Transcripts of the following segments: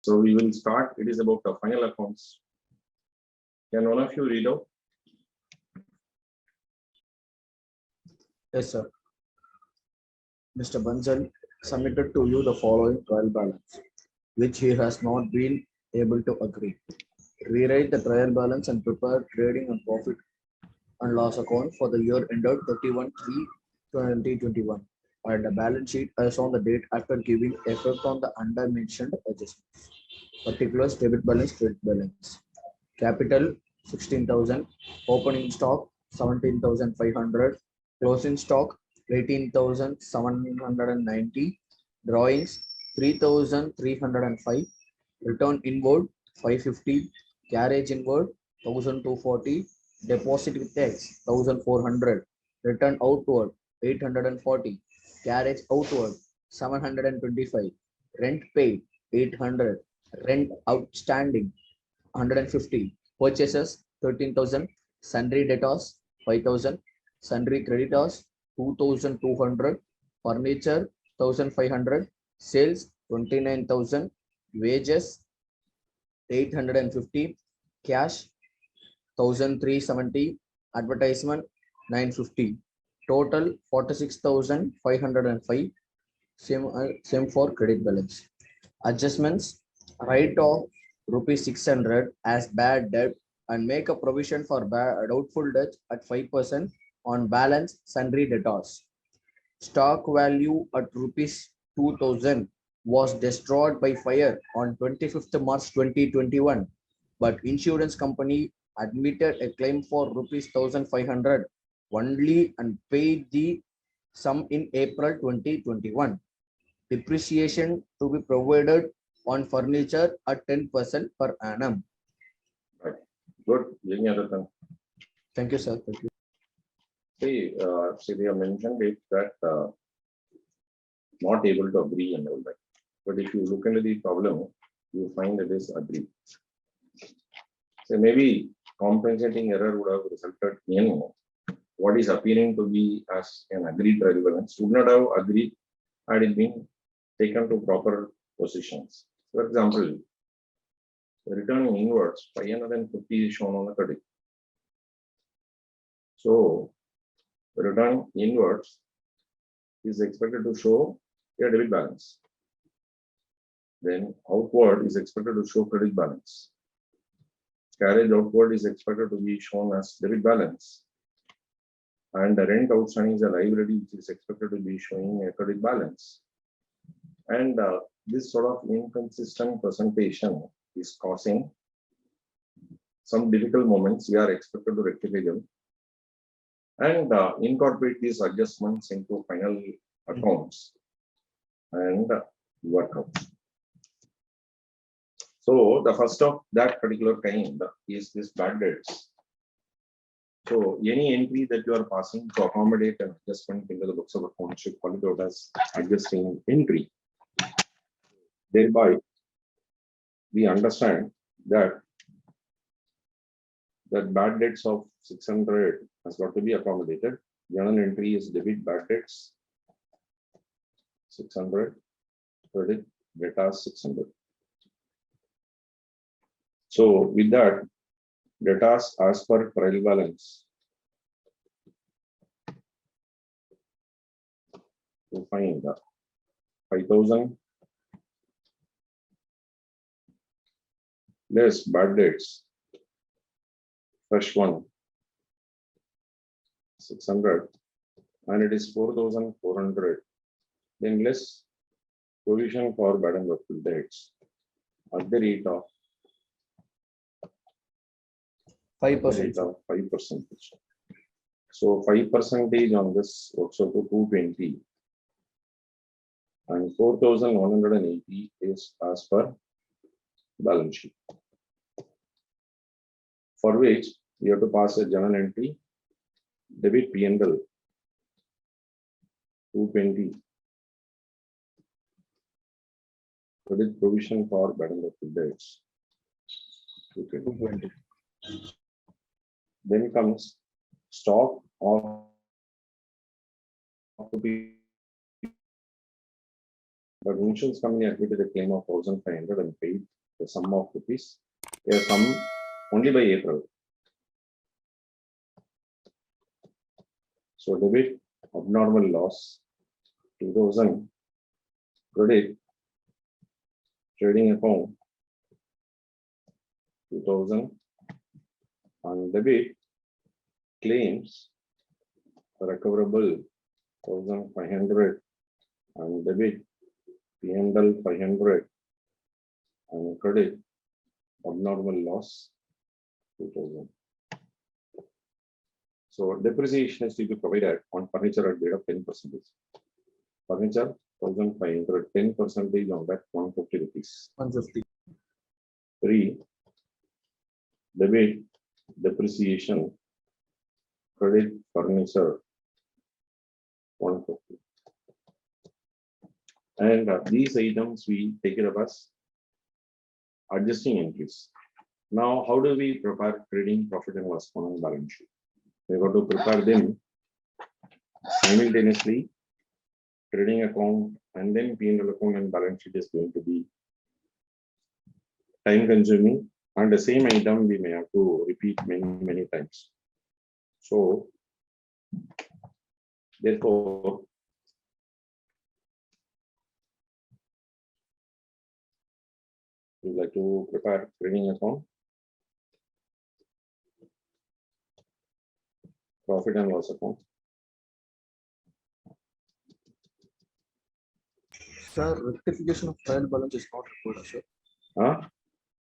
So we will start. It is about the final accounts. Can one of you read out? Yes, sir. Mr. Bansal submitted to you the following trial balance, which he has not been able to agree. Rewrite the trial balance and prepare trading and profit and loss account for the year ended 31/3/2021 and the balance sheet as on the date after giving effect on the under-mentioned adjustments. Particulars: debit balance, credit balance. Capital 16,000, opening stock 17,500, closing stock 18,790, drawings 3,305, return inward 550, carriage inward 1,240, deposit with tax 1,400, return outward 840, carriage outward 725, rent paid 800, rent outstanding 150, purchases 13,000, sundry debtors 5,000, sundry creditors 2,200, furniture 1,500, sales 29,000, wages 850, cash 1,370, advertisement 950, total 46,505. Same for credit balance. Adjustments: write off ₹600 as bad debt and make a provision for doubtful debt at 5% on balance sundry debtors. Stock value at ₹2,000 was destroyed by fire on 25th March 2021, but insurance company admitted a claim for ₹1,500 only and paid the sum in April 2021. Depreciation to be provided on furniture at 10% per annum. Right. Good. Any other thing? Thank you, sir. Thank you. See, they have mentioned it that not able to agree and all that. But if you look into the problem, you find it is agreed. So maybe compensating error would have resulted in what is appearing to be as an agreed trial balance would not have agreed had it been taken to proper positions. For example, returning inwards 550 is shown on the credit. So return inwards is expected to show a debit balance. Then outward is expected to show credit balance. Carriage outward is expected to be shown as debit balance. And the rent outstanding is a liability which is expected to be showing a credit balance. And this sort of inconsistent presentation is causing some difficult moments. We are expected to rectify them and incorporate these adjustments into final accounts and work out. So the first of that particular kind is this bad debts. So any entry that you are passing to accommodate an adjustment into the books of accounts should call it out as adjusting entry. Thereby, we understand that bad debts of 600 has got to be accommodated. Journal entry is debit bad debts 600, credit debtors 600. So with that, debtors as per trial balance to find 5,000 less bad debts, fresh one 600, and it is 4,400. Then less provision for bad and doubtful debts at the rate of 5%. 5%. So 5% on this works out to 220, and 4,180 is as per balance sheet, for which we have to pass a journal entry, debit P&L 220, credit provision for bad and doubtful debts 220. Then comes stock of But insurance company admitted a claim of 1,500 and paid the sum of rupees, a sum only by April. So debit abnormal loss 2,000, credit trading account 2,000, and debit claims recoverable 1,500 and debit P&L 500 and credit abnormal loss 2,000. So depreciation is to be provided on furniture at rate of 10%. Furniture 1,500, 10% on that 150 rupees. 150. 3. Debit depreciation credit furniture 150. And these items we take it up as adjusting entries. Now, how do we prepare trading profit and loss account and balance sheet? We got to prepare them simultaneously. Trading account and then P&L account and balance sheet is going to be time consuming, and the same item we may have to repeat many times. So therefore we like to prepare trading account, profit and loss account. Sir, rectification of trial balance is not required, sir.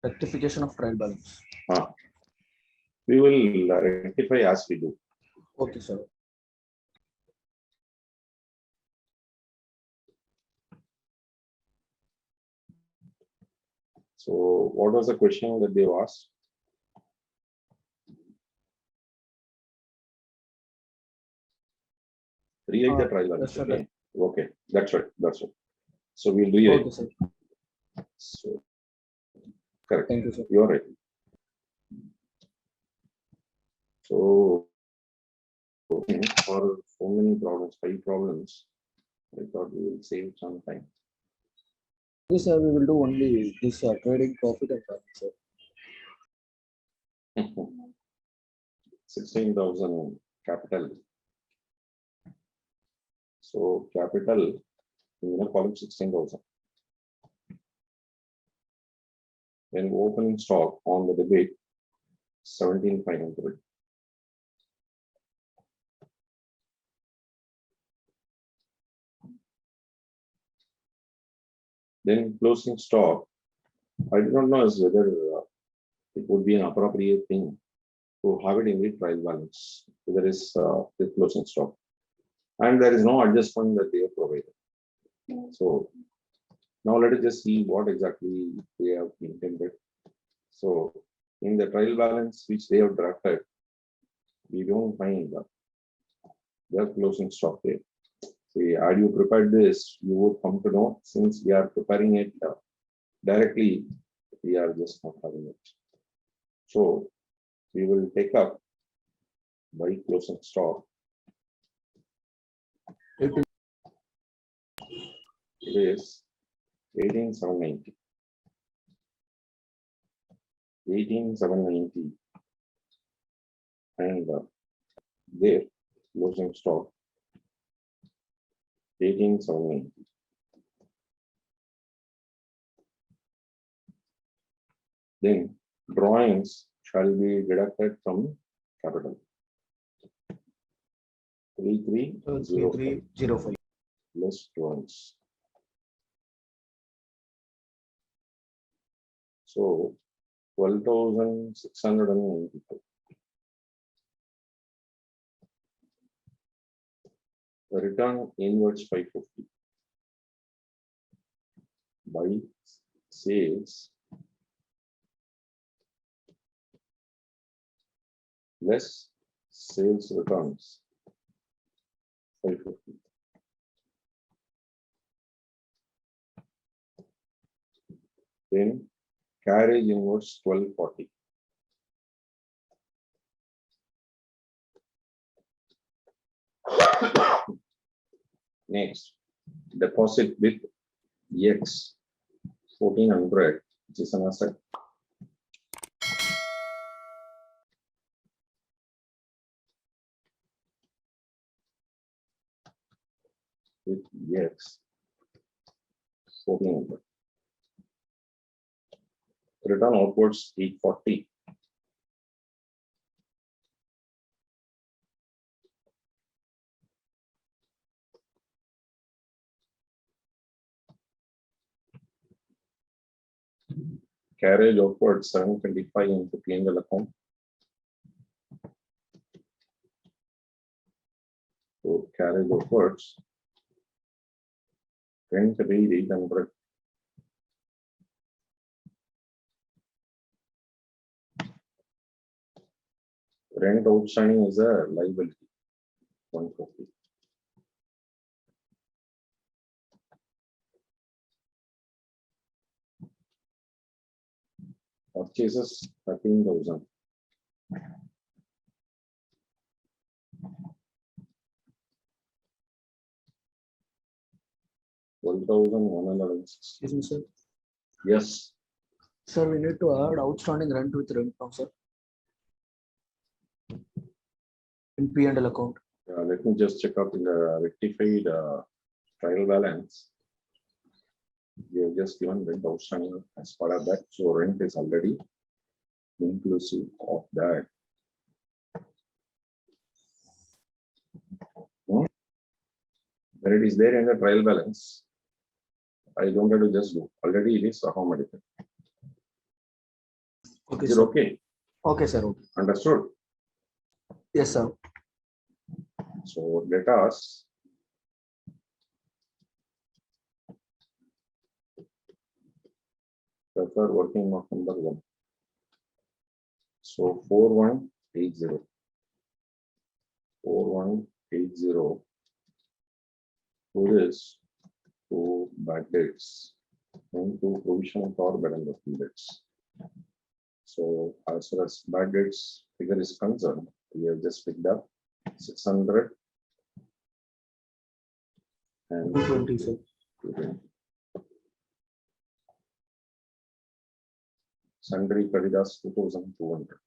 Rectification of trial balance. We will rectify as we do. Okay, sir. So what was the question that they asked? Rewrite the trial balance. Yes, Okay. Okay, that's right. That's right. So we'll rewrite. Okay, sir. So correct. Thank you, sir. You're right. So for so many problems, 5 problems, I thought we will save some time. Yes, sir. We will do only this trading profit and balance, sir. 16,000 capital. So capital, we're going to call it 16,000. Then opening stock on the debit 17,500. Then closing stock, I do not know as whether it would be an appropriate thing to have it in the trial balance. There is the closing stock, and there is no adjustment that they have provided. So now let us just see what exactly they have intended. So in the trial balance which they have drafted, we don't find their closing stock there. See, had you prepared this, you would come to know, since we are preparing it directly, we are just not having it. So we will take up by closing stock. It is 18,790. 18,790, and their closing stock 18,790. Then drawings shall be deducted from capital. 3305 less drawings. So 12,695. The return inwards 550 by sales less sales returns 550. Then carriage inwards 1240. Next, deposit with X 1400, which is an asset. With X 1400. Return outwards 840. Carriage upwards 725 into P&L account. So carriage upwards, rent paid 800. Rent outstanding is a liability, 150. Purchases 13,000. Excuse me, sir. Yes. Sir, we need to add outstanding rent with rent now, sir. In P&L account. Let me just check out in the rectified trial balance. We have just given rent outstanding as part of that. So rent is already inclusive of that. When it is there in the trial balance, I don't have to just do. Already it is accommodated. Okay, is it sir. okay? Okay, sir. Okay. Understood? Yes, sir. So let us refer working mark number 1. So 4180. 4180 to this to bad debts and to provision for bad and working debts. So as far as bad debts figure is concerned, we have just picked up 600 and 220, sir. 220. Sundry creditors 2200.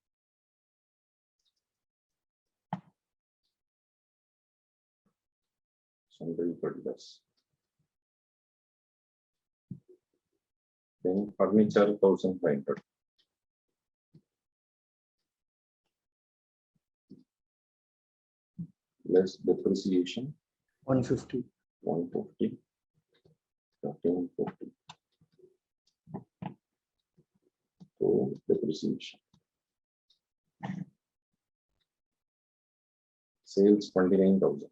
Sundry creditors. Then furniture 1500. Less depreciation 150. 150. 1350. So depreciation. Sales 29,000.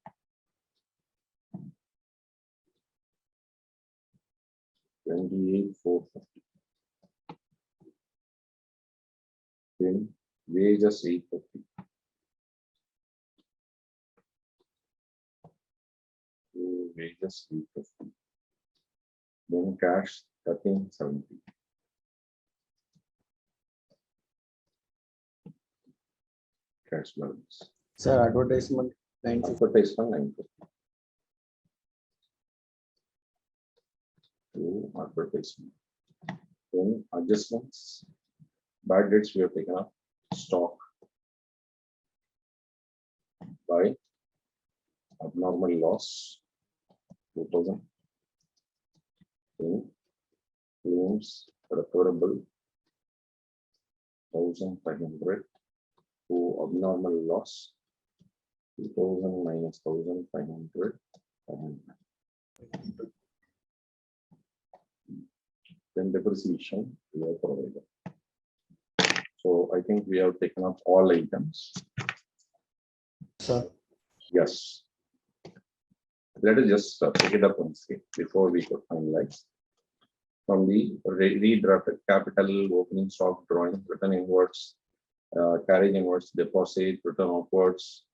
$28,450. Then wages 850. So wages 850. Then cash 1370. Cash balance. Sir, advertisement 950. Advertisement 950. To advertisement. Then adjustments. Bad debts we have taken up. Stock by abnormal loss 2000. Then claims recoverable 1500 to abnormal loss 2000 minus 1500. Then depreciation we have provided. So I think we have taken up all items. Sir. Yes. Let us just pick it up once before we could finalize. From the redrafted capital, opening stock drawing, return inwards, carriage inwards, deposit, return upwards,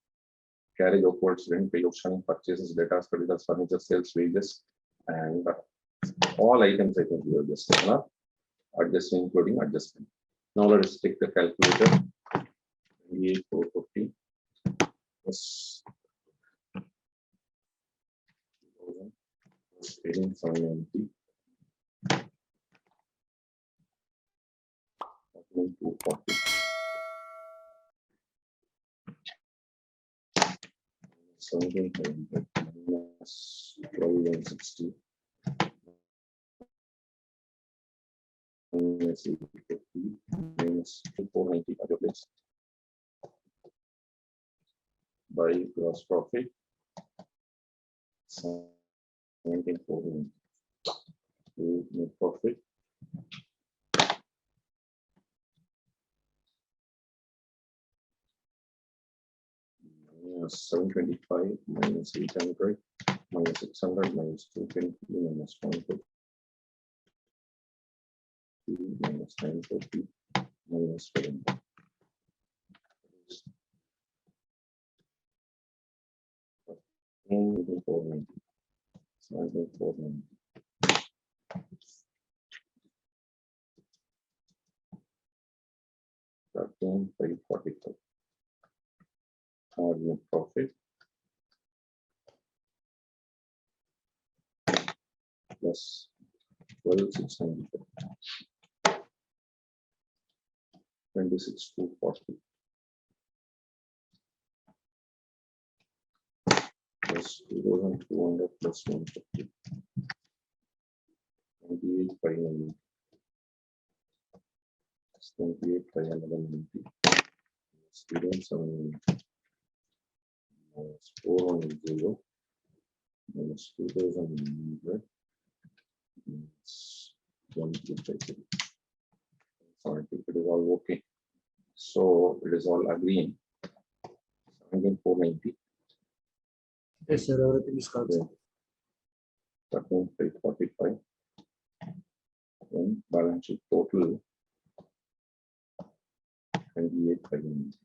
carriage upwards, rent, pay, outstanding purchases, data, creditors, furniture, sales, wages, and all items I think we have just taken up, adjusting, including adjustment. Now let us take the calculator. 28,450 plus 18,790 240. Minus 1260 minus 850 minus 490 at your place by gross profit 17,490 net profit minus 725 minus 800 minus 600 minus 220 minus 150 minus 950 minus 700. Moving 490. 490. Thirteen 545. Our net profit plus 12,694. 26,240 plus 2,200 plus 150. 28,590. 28,590. Student 790. Minus 410. Minus 2,100. Minus 1,250. It is all okay. So it is all agreeing. 17,490. Yes, sir. Everything is correct. 13,545. Then balance sheet total 28,590.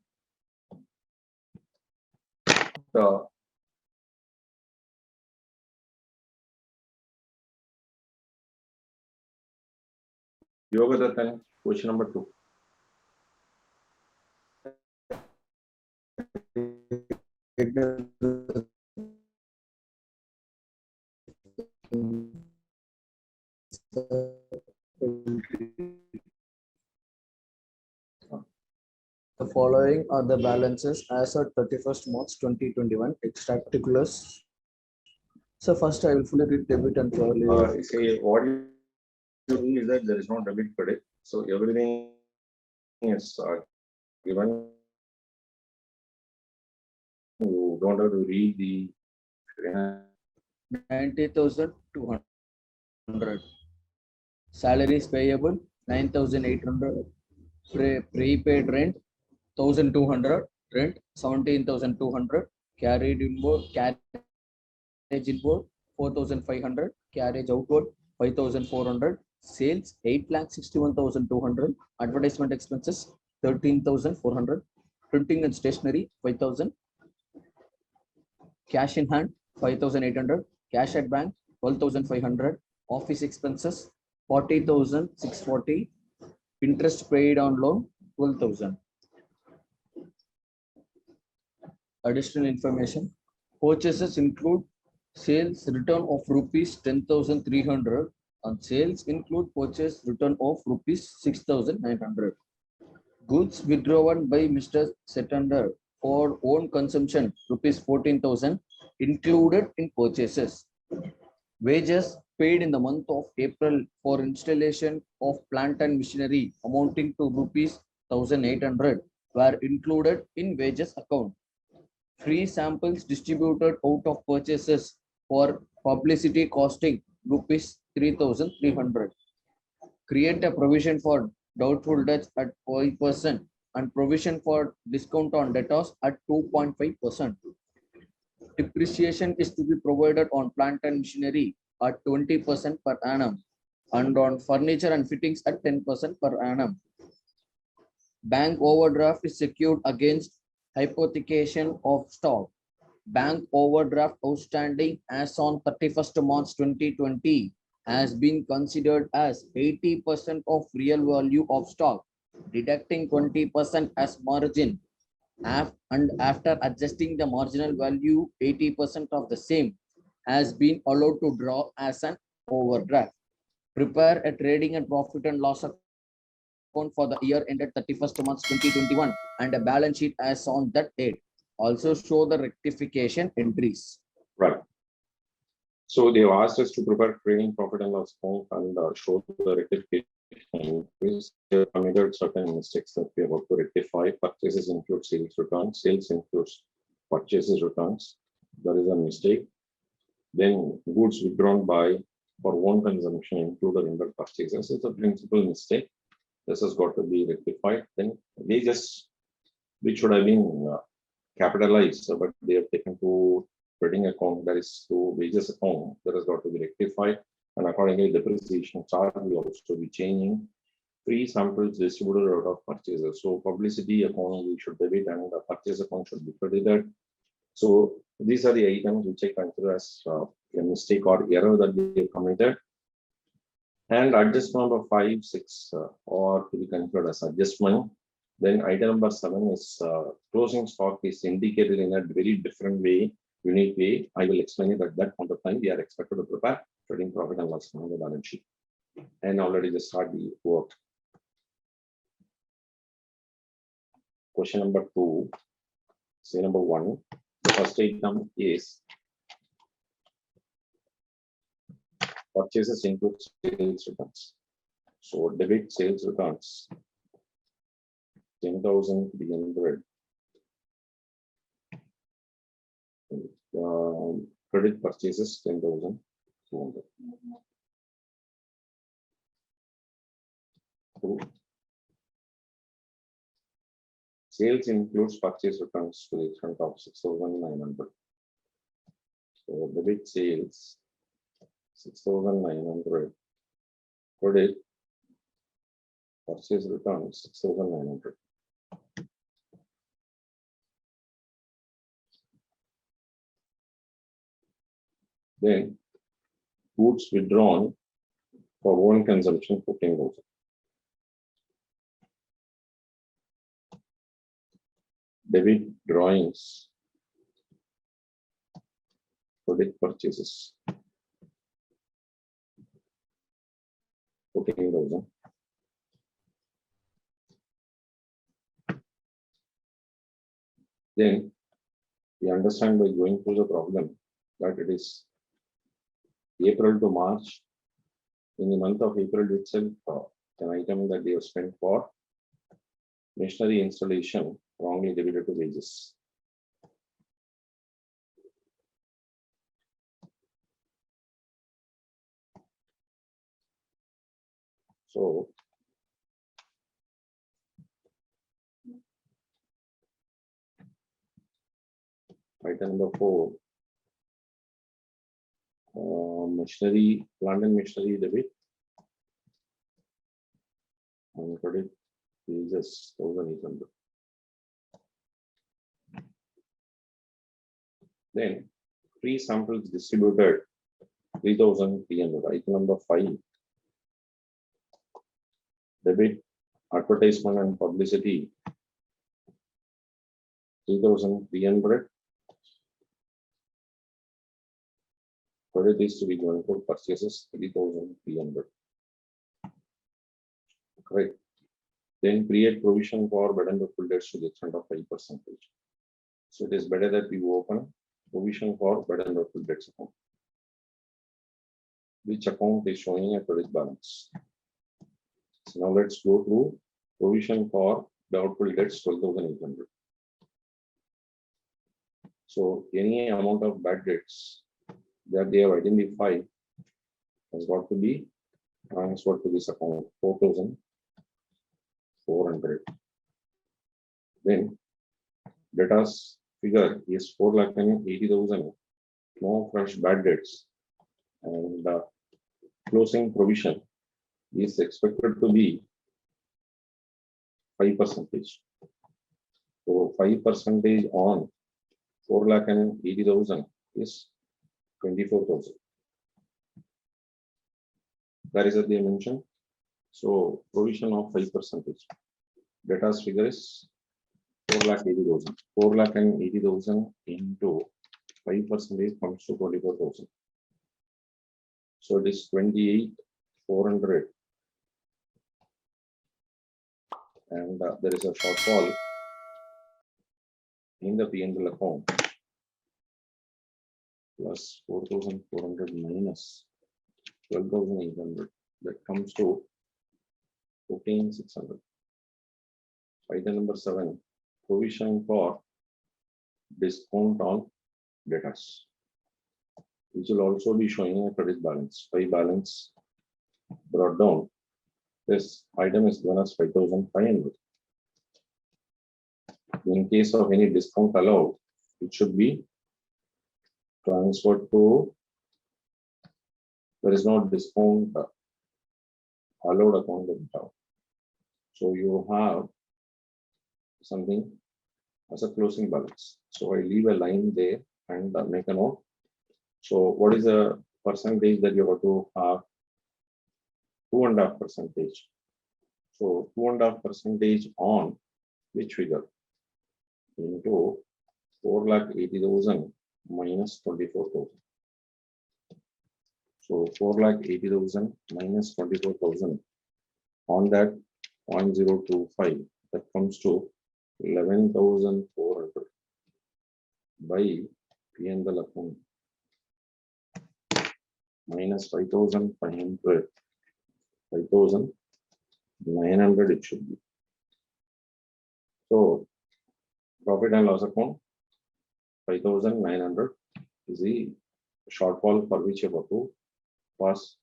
The Yoga Datta, question number 2. The following are the balances as of 31st March 2021. Extract particulars. So first I will fully read debit and probably Say what you do is that there is no debit credit, so everything is given. You don't have to read the 90,200. Salaries payable 9,800. Prepaid rent 1,200. Rent 17,200. Carried inboard. Carriage inboard 4,500. Carriage outward 5,400. Sales 8,61,200. Advertisement expenses 13,400. Printing and stationery 5,000. Cash in hand 5,800. Cash at bank 12,500. Office expenses 40,640. Interest paid on loan 12,000. Additional information. Purchases include sales return of rupees 10,300 and sales include purchase return of rupees 6,900. Goods withdrawn by Mr. Setander for own consumption rupees 14,000 included in purchases. Wages paid in the month of April for installation of plant and machinery amounting to rupees 1,800 were included in wages account. Free samples distributed out of purchases for publicity costing rupees 3,300. Create a provision for doubtful debts at 5% and provision for discount on debtors at 2.5%. Depreciation is to be provided on plant and machinery at 20% per annum and on furniture and fittings at 10% per annum. Bank overdraft is secured against hypothecation of stock. Bank overdraft outstanding as on 31st March 2020 has been considered as 80% of real value of stock, deducting 20% as margin. And after adjusting the marginal value, 80% of the same has been allowed to draw as an overdraft. Prepare a trading and profit and loss account for the year ended 31st March 2021 and a balance sheet as on that date. Also show the rectification entries. Right. So they asked us to prepare trading profit and loss account and show the rectification. They have committed certain mistakes that we are about to rectify. Purchases include sales returns. Sales includes purchases returns. There is a mistake. Then goods withdrawn by for own consumption included in the purchases. It's a principal mistake. This has got to be rectified. Then wages, which should have been capitalized, but they have taken to trading account, that is to wages account, that has got to be rectified. And accordingly, depreciation charge will also be changing. Free samples distributed out of purchases. So publicity account we should debit and the purchase account should be credited. So these are the items which I consider as a mistake or error that they have committed. And adjustment number 5, 6 or to be considered as adjustment. Then item number 7 is closing stock is indicated in a very different way, unique way. I will explain it at that point of time. We are expected to prepare trading profit and loss on the balance sheet. And already just start the work. Question number 2, say number 1. The first item is purchases include sales returns. So debit sales returns 10,300. Credit purchases 10,200. Sales includes purchase returns to the extent of 6,900. So debit sales 6,900. Credit purchase returns 6,900. Then goods withdrawn for own consumption 14,000. Debit drawings, credit purchases 14,000. Then we understand by going through the problem that it is April to March. In the month of April itself, an item that they have spent for machinery installation wrongly debited to wages. So item number 4, machinery, plant and machinery debit and credit wages 1,800. Then free samples distributed 3,300. Item number 5, debit advertisement and publicity 3,300. Credit is to be given for purchases 3,300. Correct. Then create provision for bad and doubtful debts to the extent of 5%. So it is better that we open provision for bad and doubtful debts account. Which account is showing a credit balance? So now let's go through provision for doubtful debts 12,800. So any amount of bad debts that they have identified has got to be transferred to this account 4,400. Then debtors figure is 4,80,000. No fresh bad debts, and closing provision is expected to be 5%. So 5% on 4,80,000 is 24,000. That is what they mentioned. So provision of 5%. Debtors figure is 4,80,000. 4,80,000 into 5% comes to 24,000. So it is 28,400. 400 and there is a shortfall in the P&L account plus 4,400 minus 12,800, that comes to 14,600. Item number 7, provision for discount on debtors, which will also be showing a credit balance. By balance brought down, this item is given as 5,500. In case of any discount allowed, it should be transferred to, there is no discount allowed account debtor. So you have something as a closing balance. So I leave a line there and make a note. So what is the percentage that you have to have? 2.5%. So 2.5% on which figure? Into 4,80,000 minus 24,000. So 4,80,000 minus 24,000 on that 0.025, that comes to 11,400 by P&L account minus 5,500, 5,900 it should be. So profit and loss account 5,900 is the shortfall for which you have to pass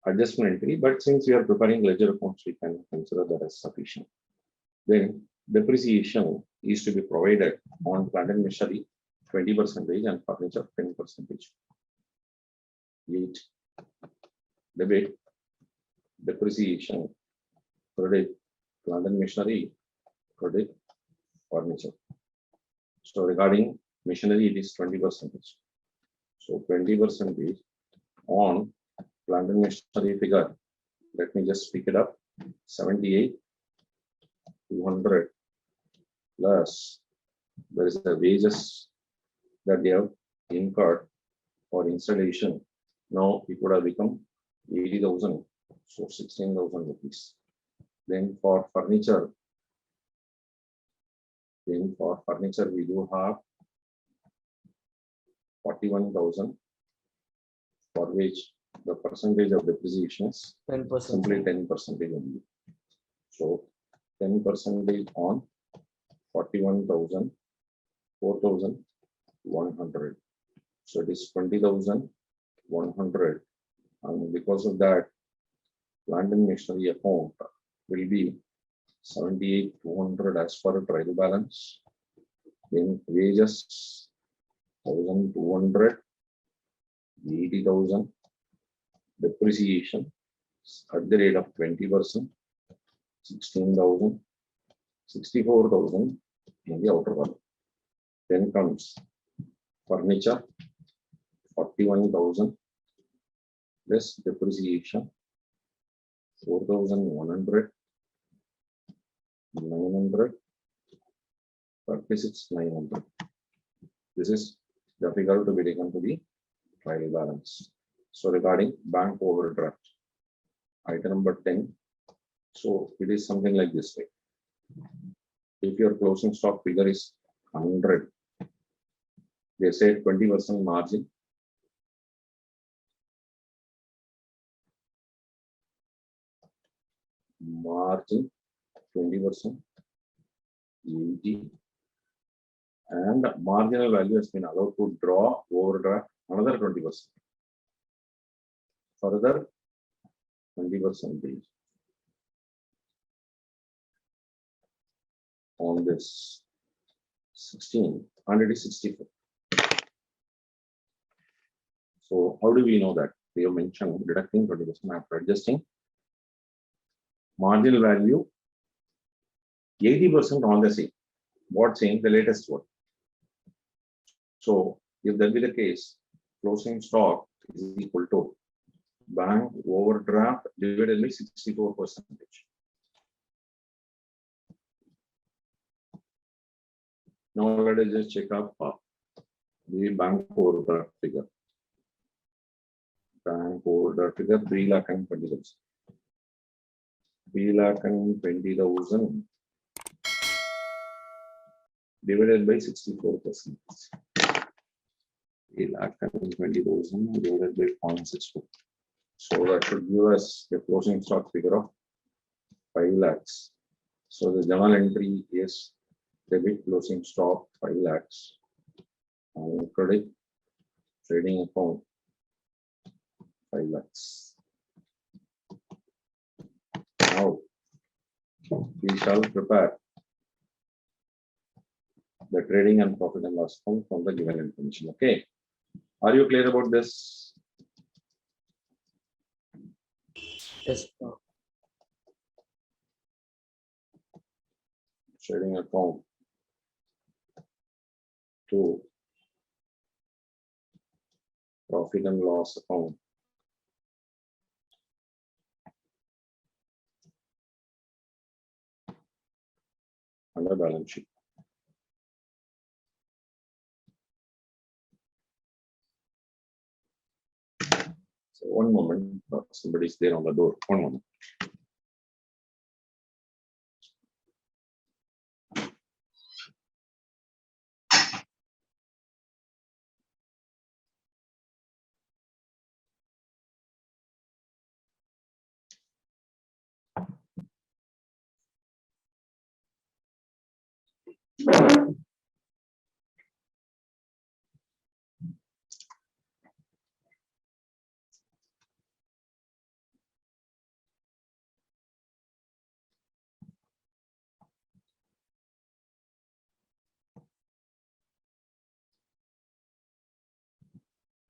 adjustment entry, but since we are preparing ledger accounts, we can consider that as sufficient. Then depreciation is to be provided on plant and machinery 20% and furniture 10%. 8. Debit depreciation, credit plant and machinery, credit furniture. So regarding machinery, it is 20%. So 20% on plant and machinery figure. Let me just pick it up. 78,200 plus there is the wages that they have incurred for installation. Now it would have become 80,000, so 16,000 rupees. Then for furniture, we do have 41,000, for which the percentage of depreciation is 10%. simply 10% only. So 10% on 41,000, 4,100. So it is 20,100, and because of that, plant and machinery account will be 78,200 as per trial balance. Then wages 1,200, 80,000. Depreciation at the rate of 20%, 16,000, 64,000 in the outer one. Then comes furniture 41,000 plus depreciation 4,100, 900, 36,900. This is the figure to be taken to the trial balance. So regarding bank overdraft, item number 10. So it is something like this way. If your closing stock figure is 100, they say 20% margin. Margin 20%, 80, and marginal value has been allowed to draw overdraft another 20%. Further 20% on this 16, and it is 64. So how do we know that? We have mentioned deducting 20% after adjusting marginal value 80% on the same. What same? The latest one. So if that be the case, closing stock is equal to bank overdraft divided by 64%. Now let us just check up the bank overdraft figure. bank holder figure 3,20,000. 3,20,000 divided by 64%. 3,20,000 divided by 0.64. So that should give us the closing stock figure of 5 lakhs. So the journal entry is debit closing stock 5 lakhs and credit trading account 5 lakhs. Now we shall prepare the trading and profit and loss account from the given information. Okay. Are you clear about this? Yes. Trading account to profit and loss account. Under balance sheet. So one moment, somebody's there on the door. One moment.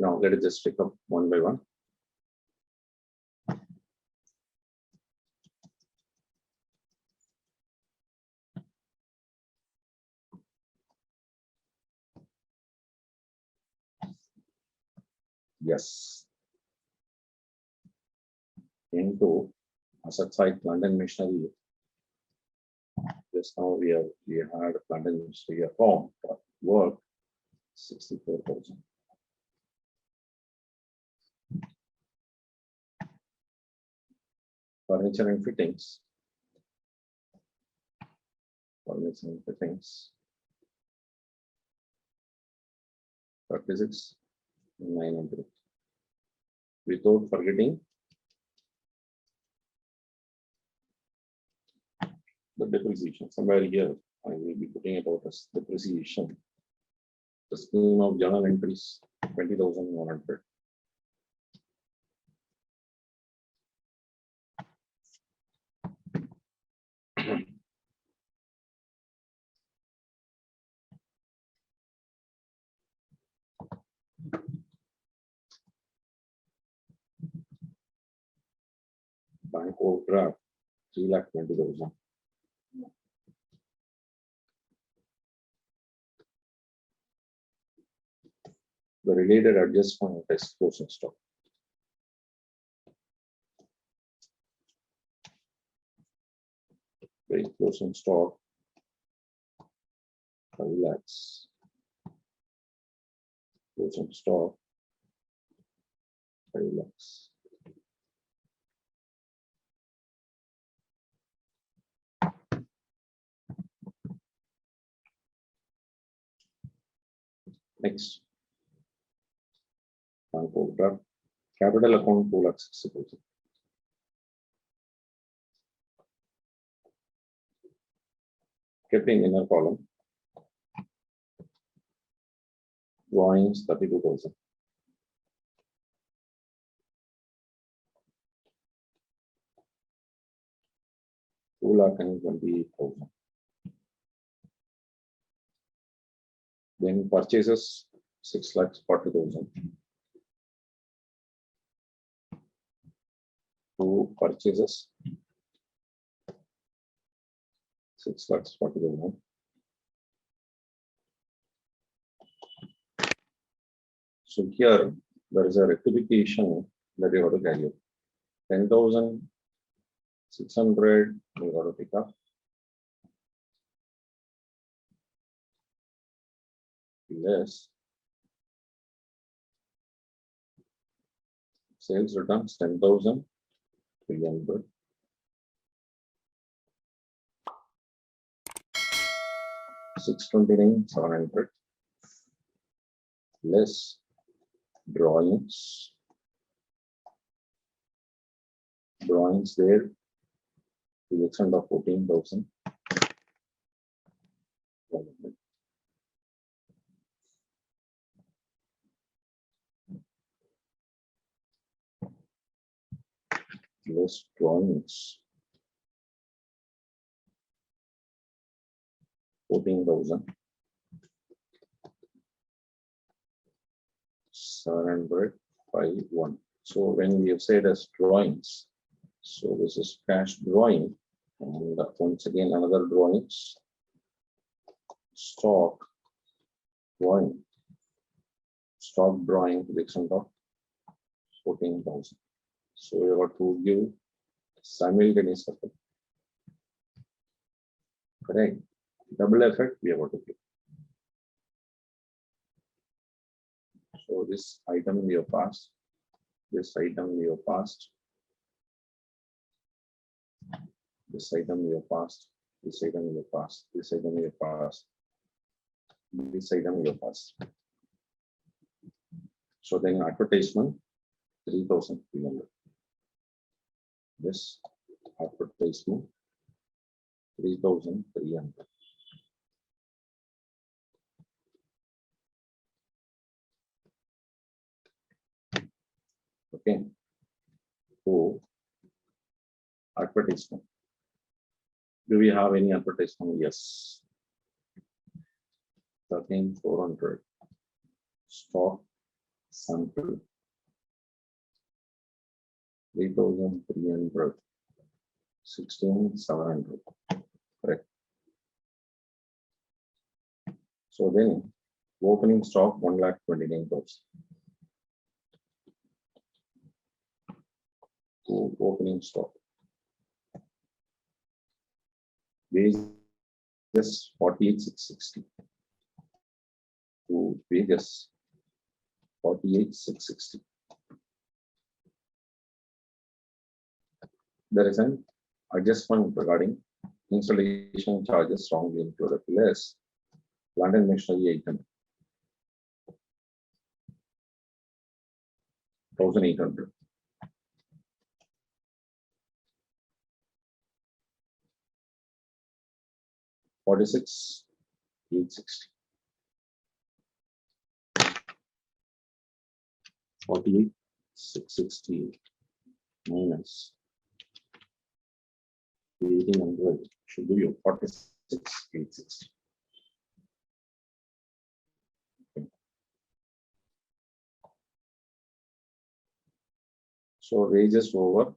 Now let us just pick up one by one. Yes. Into asset side plant and machinery. Just now we had plant and machinery account work 64,000. Furniture and fittings. Furniture and fittings. 36,900. Without forgetting the depreciation. Somewhere here I will be putting it out as depreciation. The scheme of journal entries 20,100. Bank overdraft 3,20,000. The related adjustment is closing stock. The closing stock 5 lakhs. Closing stock 5 lakhs. Next, bank overdraft, capital account 2 lakhs 60,000. Kept in inner column, drawings 32,000. Two lakh and 28,000. Then purchases 6 lakhs 40,000. Two purchases 6 lakhs 40,000. So here there is a rectification that you have to carry out. 10,600 you got to pick up. Less Sales returns 10,300. $629,700 less drawings. Drawings there to the extent of 14,000. Less drawings. 14,000. 751. So when we have said as drawings, so this is cash drawing, and once again another drawings, stock drawing, stock drawing to the extent of 14,000. So we have to give simultaneous effect. Correct. Double effect we have to give. So this item we have passed. This item we have passed. This item we have passed. This item we have passed. This item we have passed. This item we have passed. So then advertisement 3,300. This advertisement 3,300. Okay. So advertisement. Do we have any advertisement? Yes. 13,400. Stock sample 3,300. 16,700. Correct. So then opening stock 1,29,000. To opening stock. Wages 48,660. To wages 48,660. There is an adjustment regarding installation charges wrongly included, less plant and machinery item 1,800. $46,860. 48,660 minus 1,800 should be your 46,860. Okay. So wages over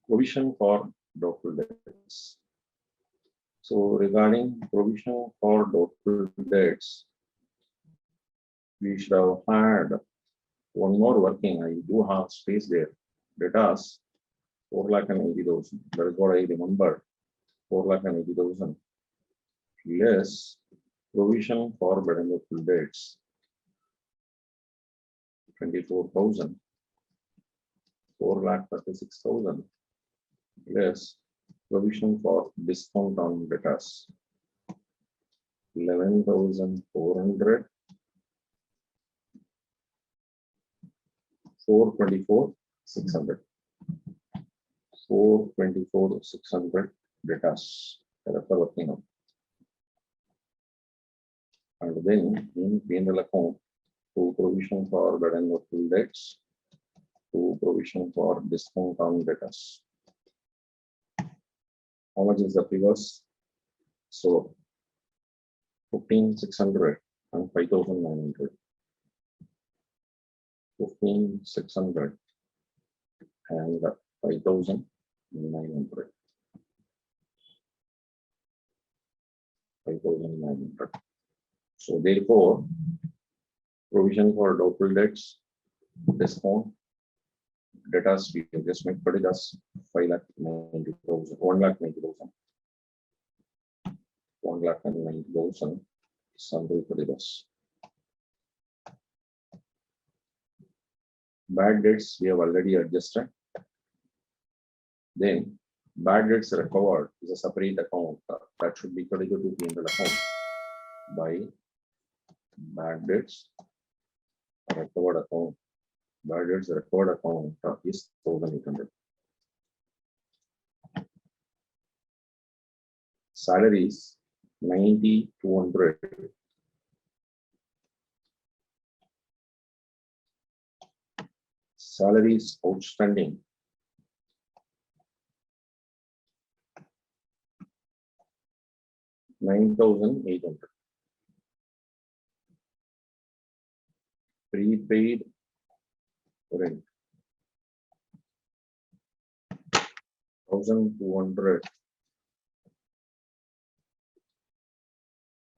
provision for doubtful debts. So regarding provision for doubtful debts, we should have had one more working. I do have space there. Debtors 4,80,000. That is what I remember. 4,80,000 less provision for bad and doubtful debts 24,000. 4,36,000 less provision for discount on debtors 11,400. 424,600. 424,600 debtors that are working on. And then in P&L account, to provision for bad and doubtful debts, to provision for discount on debtors. How much is the figures? So 15,600 and 5,900. 15,600 and 5,900. 5,900. So therefore, provision for doubtful debts, discount, debtors, we can just make it as 5,90,000, 1,90,000. 1,90,000 sample creditors. Bad debts we have already adjusted. Then bad debts recovered is a separate account that should be credited to P&L account by bad debts recovered account. Bad debts recovered account is 1,800. Salaries 90,200. Salaries outstanding 9,800. Prepaid rent 1,200.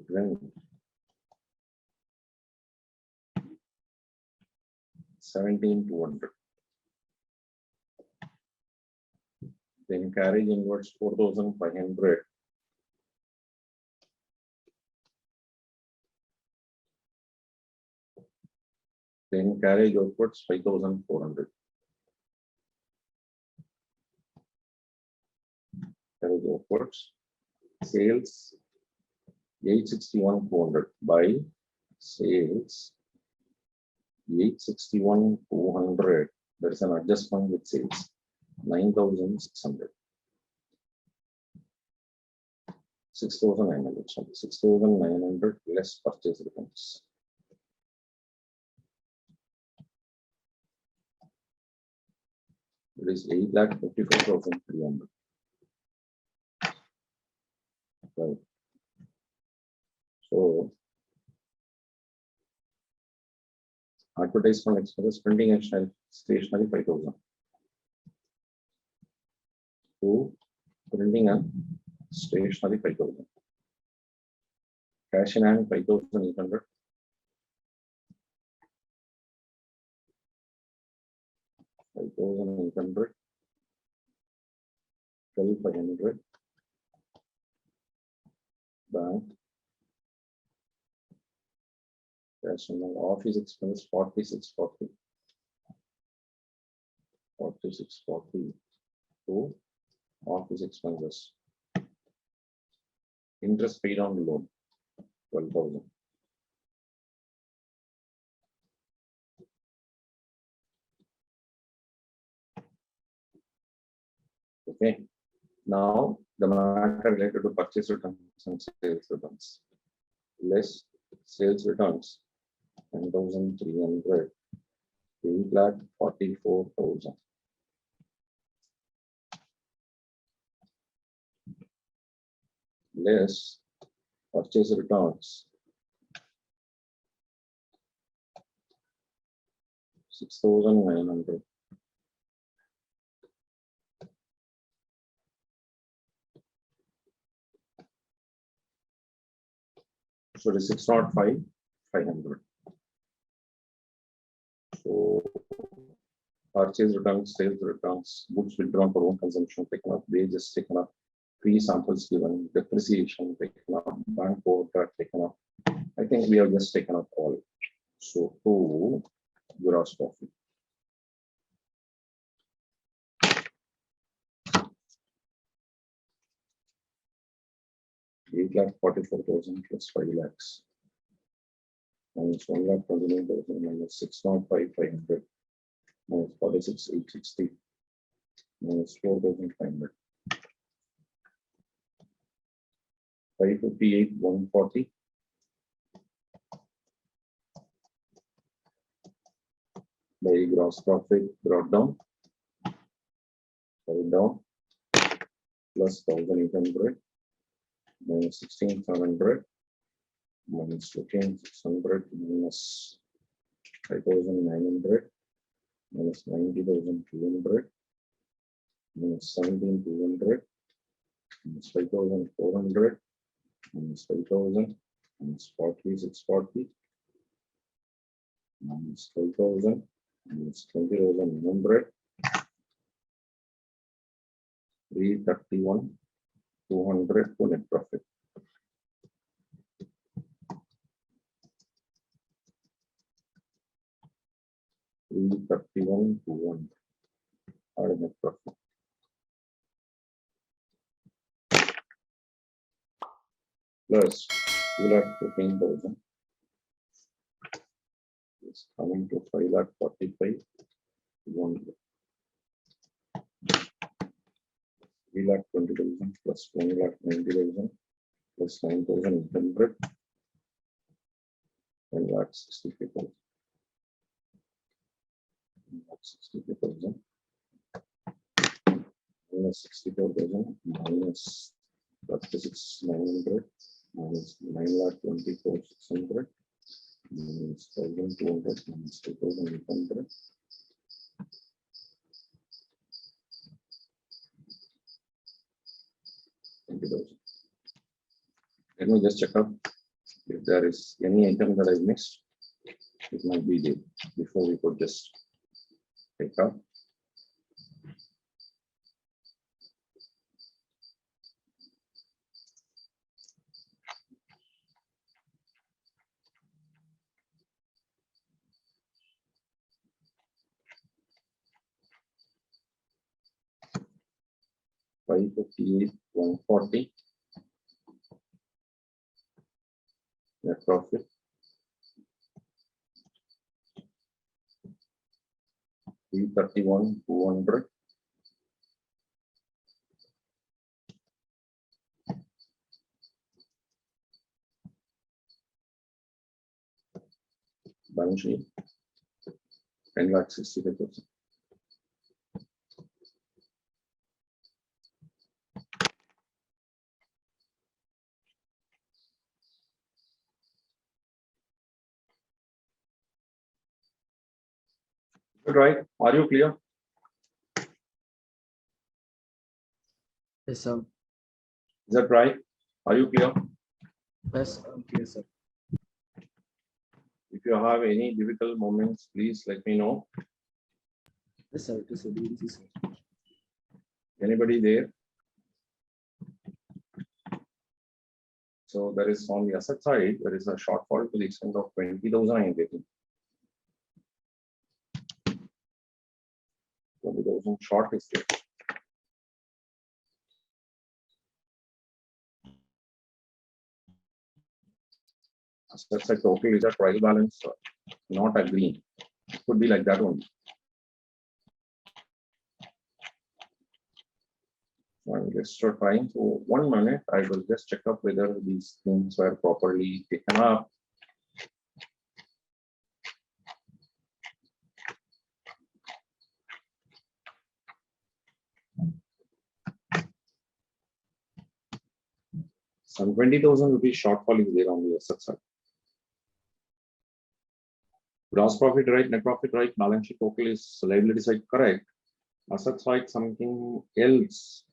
Rent 17,200. Then carriage inwards 4,500. Then carriage outwards 5,400. Carriage outwards. Sales 861,400 by sales 861,200. There is an adjustment with sales 9,600. 6,900. 6,900 less purchase returns. It is 8,54,300. Right. So advertisement expenses, printing and stationery 5,000. To printing and stationery 5,000. Cash in hand 5,800. 5,800. 12,500. Bank. Cash in hand. Office expense 4640. 4640 to office expenses. Interest paid on the loan 12,000. Okay. Now the matter related to purchase returns and sales returns. Less sales returns 10,300. 8,44,000. Less purchase returns 6,900. So it is 605,500. So purchase returns, sales returns, goods withdrawn for own consumption taken up, wages taken up, free samples given, depreciation taken up, bank overdraft taken up. I think we have just taken up all. So to gross profit. Eight lakh 44,000 plus 5 lakhs. Minus 1,29,000 minus 605,500 minus 46,860 minus 4,500. 558,140 by gross profit brought down plus 1,800 minus 16,700 minus 15,600 minus 5,900 minus 90,200 minus 17,200 minus 5,400 minus 5,000 minus 46,40 minus 12,000 minus 20,900 331,200 to net profit. 331 to 1. Add net profit. Plus 2,14,000 is coming to 5,45,100. 3,20,000 plus 1,90,000 plus 9,800 and that's 65,000. That's 65,000 minus 64,000 minus 36,900 minus 9,24,600 minus 1,200 minus 2,800. 20,000. Let me just check up if there is any item that I missed. It might be there before we could just take up. $558,140 net profit. $331,200 balance sheet 10,65,000. Right? Are you clear? Yes, sir. Is that right? Are you clear? Yes, yes, sir. If you have any difficult moments, please let me know. Yes, sir. It is a easy, sir. Anybody there? So there is on the asset side, there is a shortfall to the extent of 20,000 I am getting. 20,000 short is there. Asset side total is a trial balance, not agreeing. It could be like that only. I'm just trying to 1 minute. I will just check up whether these things were properly taken up. Some 20,000 rupees shortfall is there on the asset side. Gross profit right, net profit right, balance sheet total is liability side correct. Asset side something else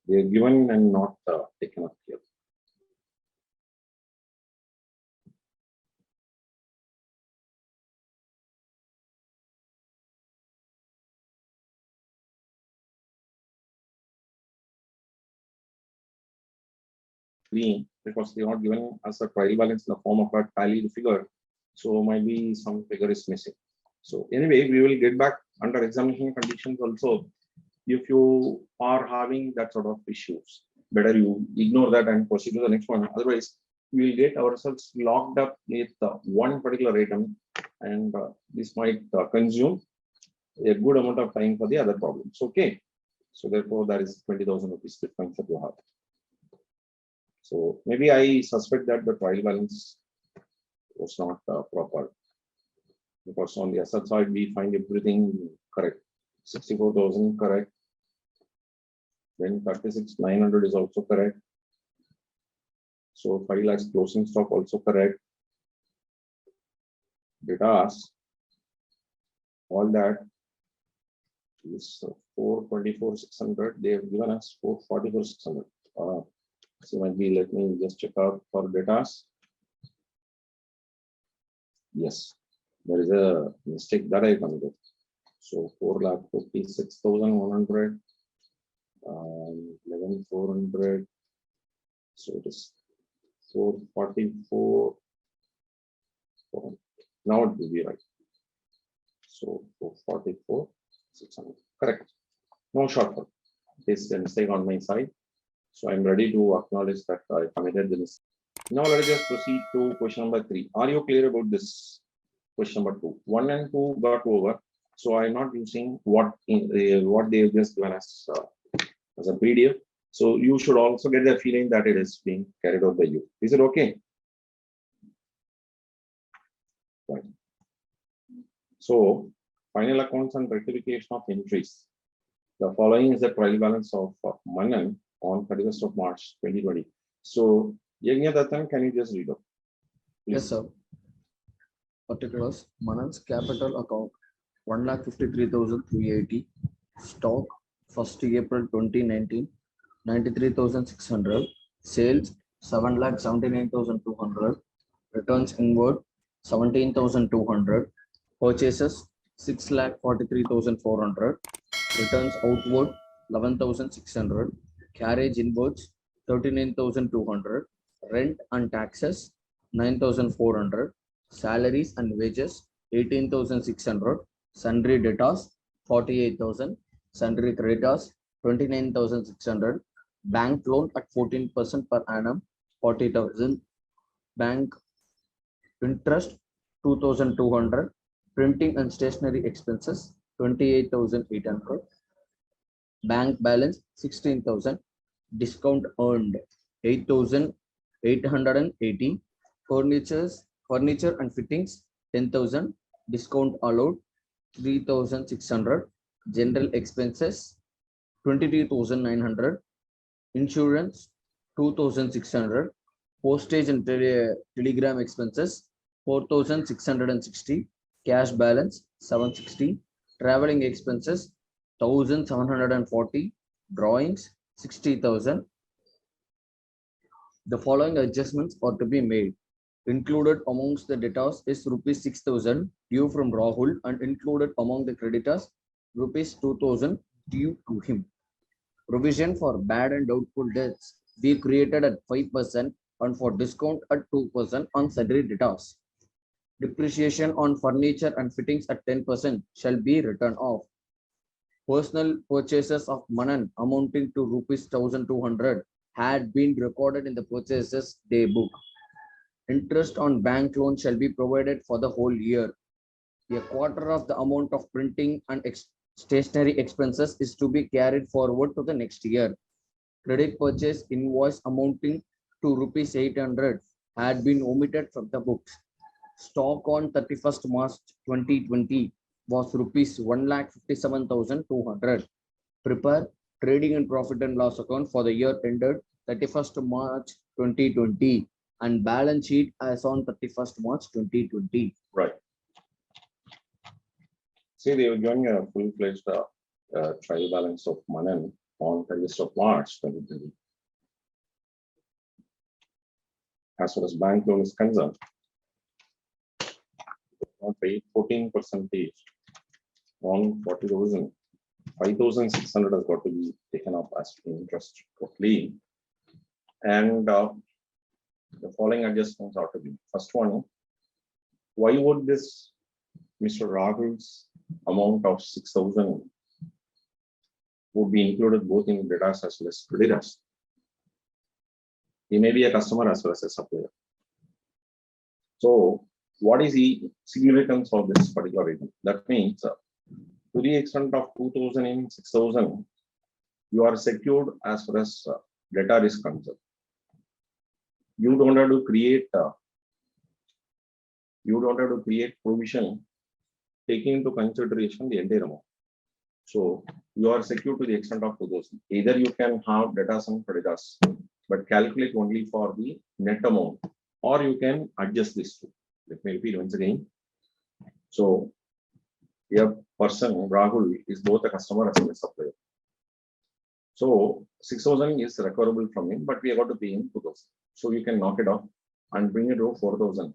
they are given and not taken up here. Because they are not given as a trial balance in the form of a tally figure. So might be some figure is missing. So anyway, we will get back under examination conditions also. If you are having that sort of issues, better you ignore that and proceed to the next one. Otherwise, we will get ourselves locked up with one particular item, and this might consume a good amount of time for the other problems. Okay. So therefore, there is 20,000 rupees difference that you have. So maybe I suspect that the trial balance was not proper, because on the asset side we find everything correct. 64,000 correct. Then 36,900 is also correct. So 5 lakhs closing stock also correct. Data, all that is 424,600. They have given us 444,600. So might be, let me just check out for data. Yes, there is a mistake that I committed. So 4,56,100, 11,400. So it is 444. Now it will be right. So 44, 600. Correct. No shortcut. This is a mistake on my side. So I'm ready to acknowledge that I committed the mistake. Now let us just proceed to question number 3. Are you clear about this? Question number 2. 1 and 2 got over. So I'm not using what they have just given us as a PDF. So you should also get the feeling that it is being carried out by you. Is it okay? Right. So final accounts and rectification of entries. The following is the trial balance of Manan on 31st of March 2020. So Yagnadathan, can you just read out? Yes, sir. Particulars: Manan's capital account 1,53,380. Stock 1st April 2019 93,600. Sales 7,79,200. Returns inward 17,200. Purchases 6,43,400. Returns outward 11,600. Carriage inwards 39,200. Rent and taxes 9,400. Salaries and wages 18,600. Sundry debtors 48,000. Sundry creditors 29,600. Bank loan at 14% per annum 40,000. Bank interest 2,200. Printing and stationery expenses 28,800. Bank balance 16,000. Discount earned 8,880. Furniture and fittings 10,000. Discount allowed 3,600. General expenses 22,900. Insurance 2,600. Postage and telegram expenses 4,660. Cash balance 760. Traveling expenses 1,740. Drawings 60,000. The following adjustments are to be made. Included amongst the debtors is rupees 6,000 due from Rahul, and included among the creditors rupees 2,000 due to him. Provision for bad and doubtful debts be created at 5% and for discount at 2% on sundry debtors. Depreciation on furniture and fittings at 10% shall be written off. Personal purchases of Manan amounting to rupees 1,200 had been recorded in the purchases day book. Interest on bank loan shall be provided for the whole year. A quarter of the amount of printing and stationery expenses is to be carried forward to the next year. Credit purchase invoice amounting to rupees 800 had been omitted from the books. Stock on 31st March 2020 was rupees 1,57,200. Prepare trading and profit and loss account for the year ended 31st March 2020 and balance sheet as on 31st March 2020. Right. See, they were given a full-fledged trial balance of Manan on 31st of March 2020. As far as bank loan is concerned, paid 14% on 40,000. 5,600 has got to be taken up as interest totally. And the following adjustments are to be. First one, why would this Mr. Rahul's amount of 6,000 would be included both in debtors as well as creditors? He may be a customer as well as a supplier. So what is the significance of this particular item? That means to the extent of 2,000 in 6,000, you are secured as far as debtor is concerned. You don't have to create provision taking into consideration the entire amount. So you are secured to the extent of 2,000. Either you can have debtors and creditors, but calculate only for the net amount, or you can adjust this too. Let me repeat once again. So your person, Rahul, is both a customer as well as a supplier. So 6,000 is recoverable from him, but we have got to pay him 2,000. So you can knock it off and bring it to 4,000.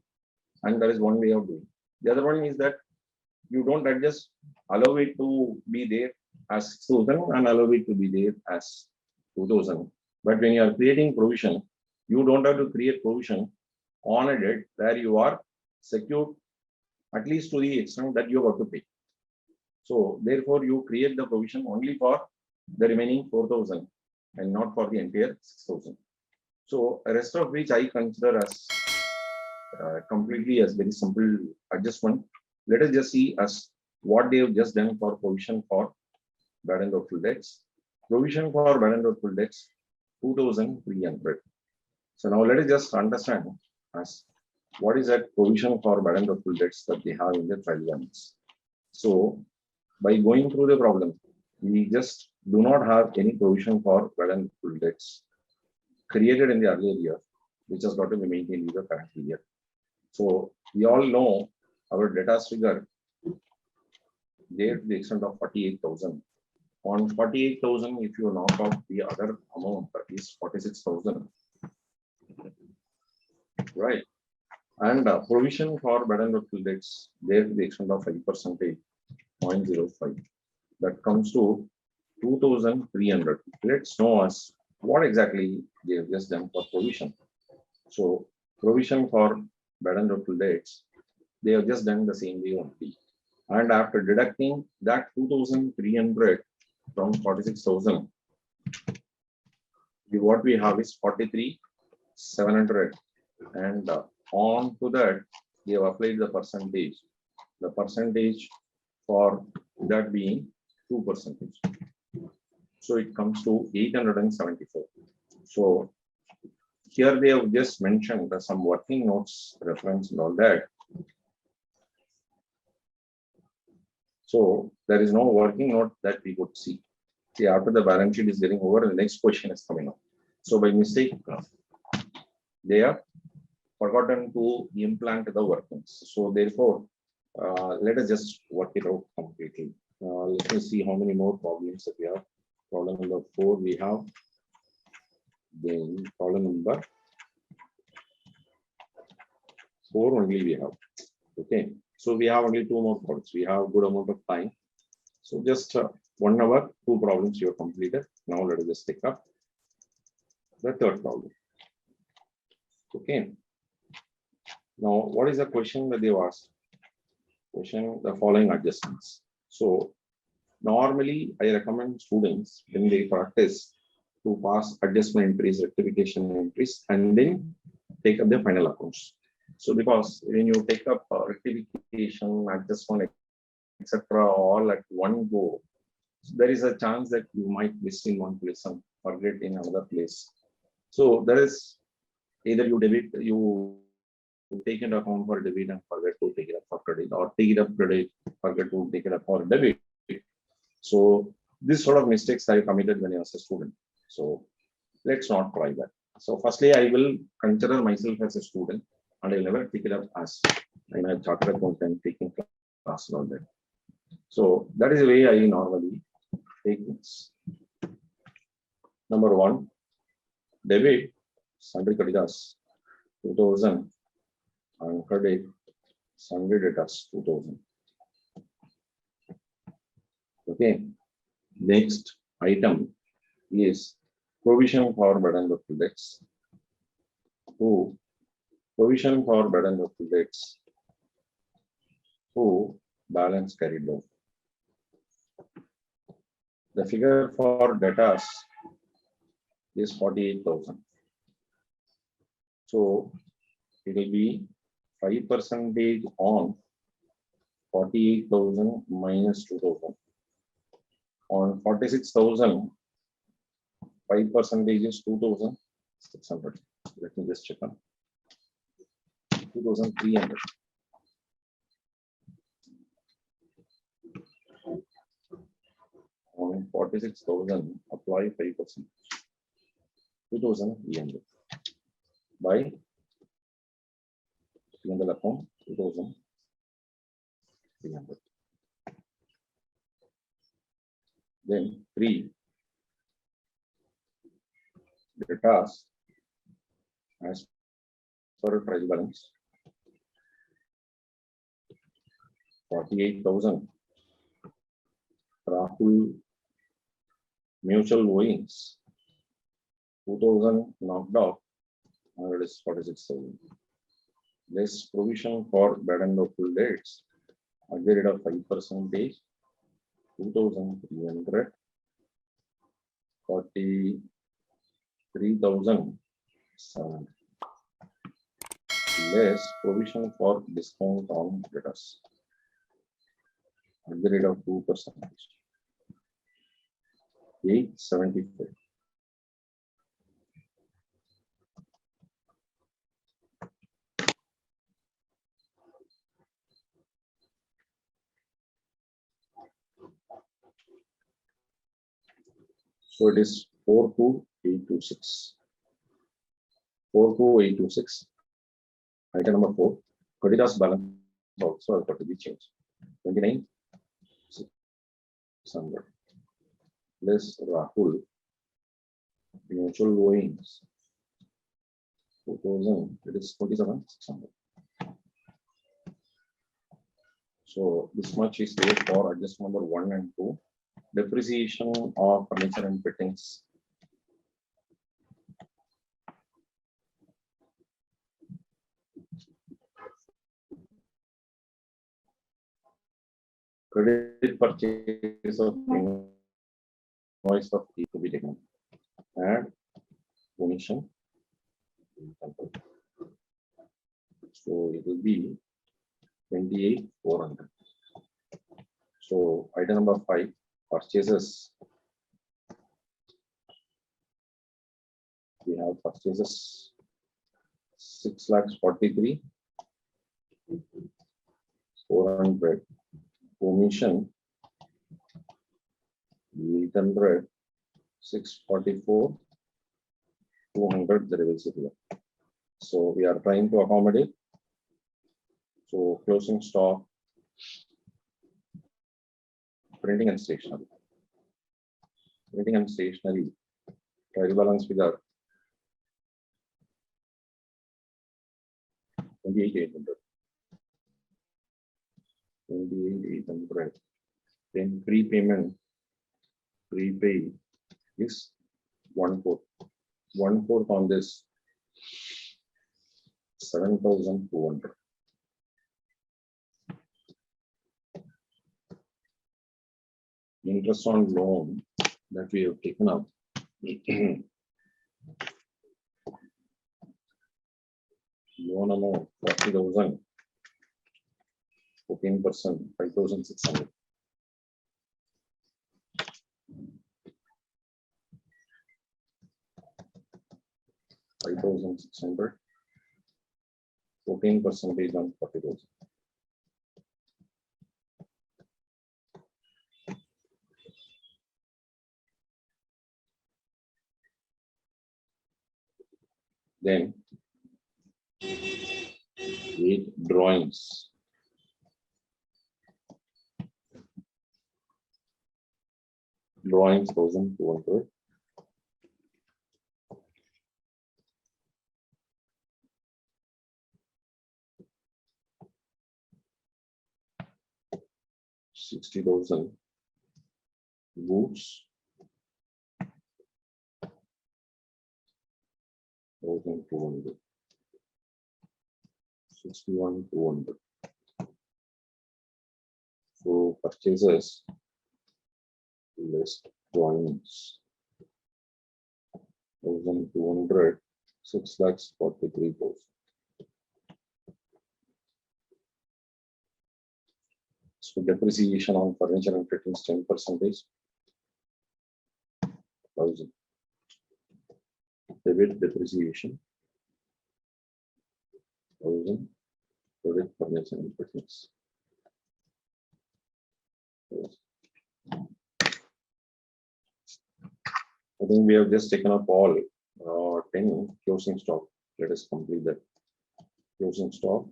And that is one way of doing it. The other one is that you don't adjust, allow it to be there as 6,000 and allow it to be there as 2,000. But when you are creating provision, you don't have to create provision on a debt where you are secured at least to the extent that you have got to pay. So therefore, you create the provision only for the remaining 4,000 and not for the entire 6,000. So rest of which I consider as completely as very simple adjustment. Let us just see as what they have just done for provision for bad and doubtful debts. Provision for bad and doubtful debts 2,300. So now let us just understand as what is that provision for bad and doubtful debts that they have in their trial balance. So by going through the problem, we just do not have any provision for bad and doubtful debts created in the earlier year, which has got to be maintained in the current year. So we all know our debtors figure there to the extent of 48,000. On 48,000, if you knock off the other amount, that is 46,000, right? And provision for bad and doubtful debts there to the extent of 5%, 0.05. That comes to 2,300. Let's know us what exactly they have just done for provision. So provision for bad and doubtful debts, they have just done the same way only. And after deducting that 2,300 from 46,000, what we have is 43,700. And on to that, they have applied the percentage. The percentage for that being 2%. So it comes to 874. So here they have just mentioned some working notes reference and all that. So there is no working note that we could see. See, after the balance sheet is getting over, the next question is coming up. So by mistake, they have forgotten to implant the workings. So therefore, let us just work it out completely. Let me see how many more problems that we have. Problem number 4 we have. Then problem number 4 only we have. Okay. So we have only 2 more problems. We have good amount of time. So just 1 hour, 2 problems you have completed. Now let us just take up the third problem. Okay. Now, what is the question that they asked? Question the following adjustments. So normally I recommend students when they practice to pass adjustment entries, rectification entries, and then take up the final accounts. So because when you take up rectification, adjustment, etc., all at one go, there is a chance that you might miss in one place and forget in another place. So there is either you debit, you take into account for debit and forget to take it up for credit, or take it up credit, forget to take it up for debit. So this sort of mistakes I committed when I was a student. So let's not try that. So firstly, I will consider myself as a student, and I will never pick it up as in a chartered accountant taking class and all that. So that is the way I normally take things. Number 1, debit sundry creditors 2,000 and credit sundry debtors 2,000. Okay. Next item is provision for bad and doubtful debts. 2. Provision for bad and doubtful debts. 2. Balance carried down. The figure for debtors is 48,000. So it will be 5% on 48,000 minus 2,000. On 46,000, 5% is 2,600. Let me just check on 2,300. On 46,000, apply 5%. 2,300 by single account 2,300. Then 3 debtors as per trial balance 48,000. Rahul mutual owings 2,000 knocked off, and it is 46,000. This provision for bad and doubtful debts at the rate of 5%, 2,300, 43,007 less provision for discount on debtors at the rate of 2%, 875. So it is 42826. 42826. Item number 4. Creditors balance also has got to be changed. 29,600. Less Rahul. Mutual owings. 4,000. It is 27,600. So this much is there for adjustment number 1 and 2. Depreciation of furniture and fittings. Credit purchase of invoice of fee to be taken. Add commission. So it will be 28,400. So item number 5, purchases. We have purchases 6,43,400. Commission 800, 644, 200. The reverse here. So we are trying to accommodate. So closing stock, printing and stationery. Printing and stationery, trial balance figure 28,800. 28,800. Then prepayment, prepay is 1/4. 1/4 on this 7,200. Interest on loan that we have taken up. Loan amount 40,000. 14%, 5,600. $5,600. 14% on 40,000. Then 8 drawings. Drawings 1,200. $60,000. Boots 1,200. 61,200. So purchases list drawings 1,200. 6,43,000. So depreciation on furniture and fittings 10%. 1,000. Debit depreciation 1,000. Credit furniture and fittings. I think we have just taken up all 10 closing stock. Let us complete that. Closing stock,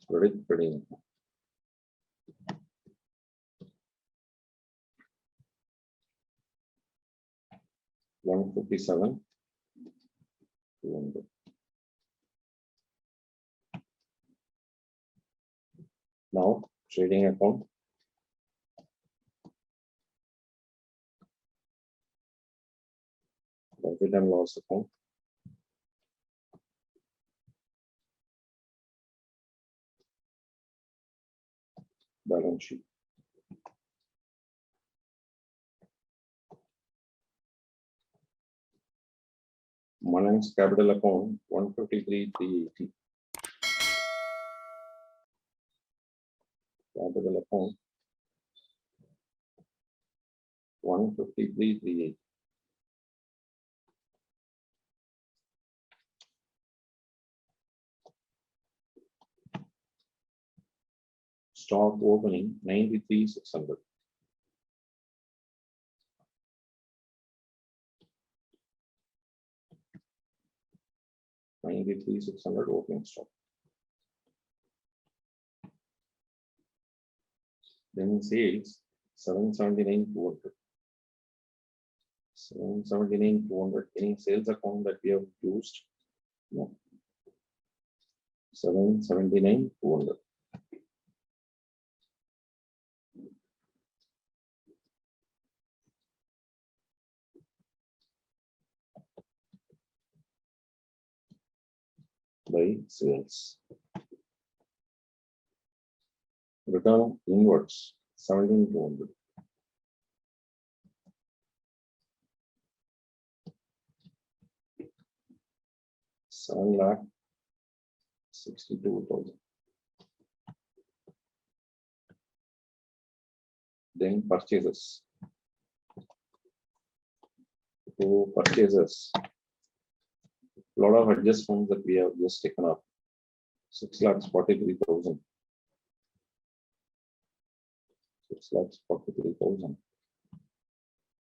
credit, trading. $157. 200. Now trading account. Profit and loss account. Balance sheet. Manan's capital account 153,380. Capital account 153,380. Stock opening 93,600. Opening stock. Then sales 779,200. 779,200. Any sales account that we have used? No. 779,200. By sales. Return inwards 17,200. $7,62,000. Then purchases. To purchases. Lot of adjustments that we have just taken up. 6,43,000. 6,43,000.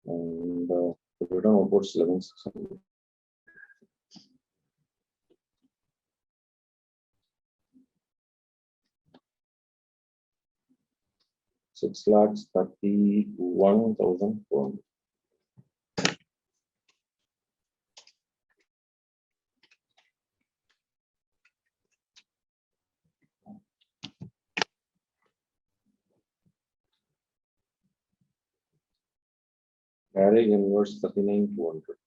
And the return outwards 11,600. $6,31,400. Carrying inwards 39,200.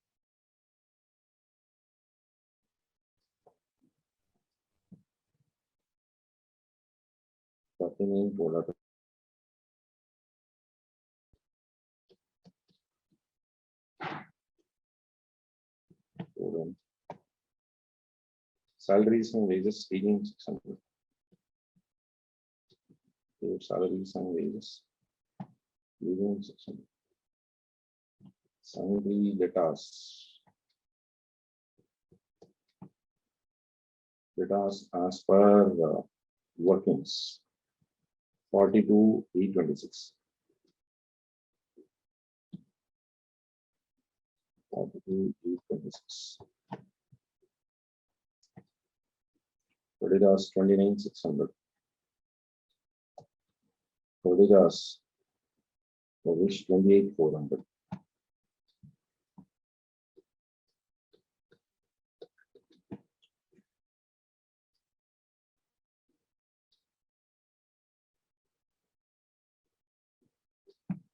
Salaries and wages 18,600. Salaries and wages 18,600. Sundry debtors. Debtors as per workings 42,826. 42,826. Creditors 29,600. Creditors which 28,400.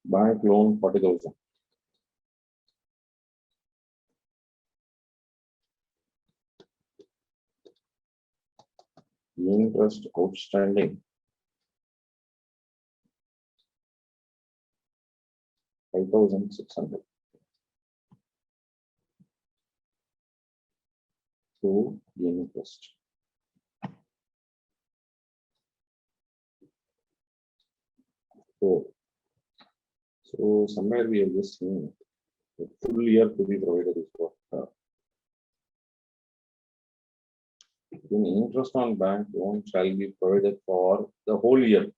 Bank loan 40,000. Interest outstanding 5,600. To the interest. So somewhere we have just seen the full year to be provided is what. In interest on bank loan shall be provided for the whole year.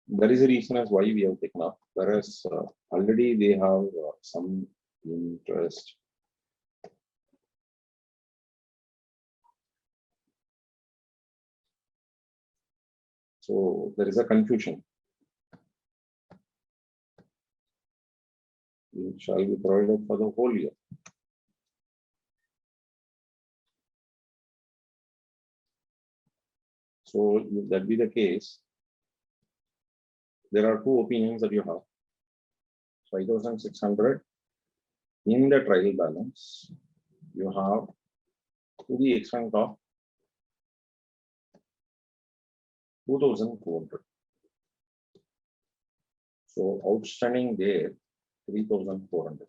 There is a reason as why we have taken up, whereas already they have some interest. So there is a confusion. It shall be provided for the whole year. So if that be the case, there are two opinions that you have. 5,600 in the trial balance, you have to the extent of 2,400. So outstanding there 3,400.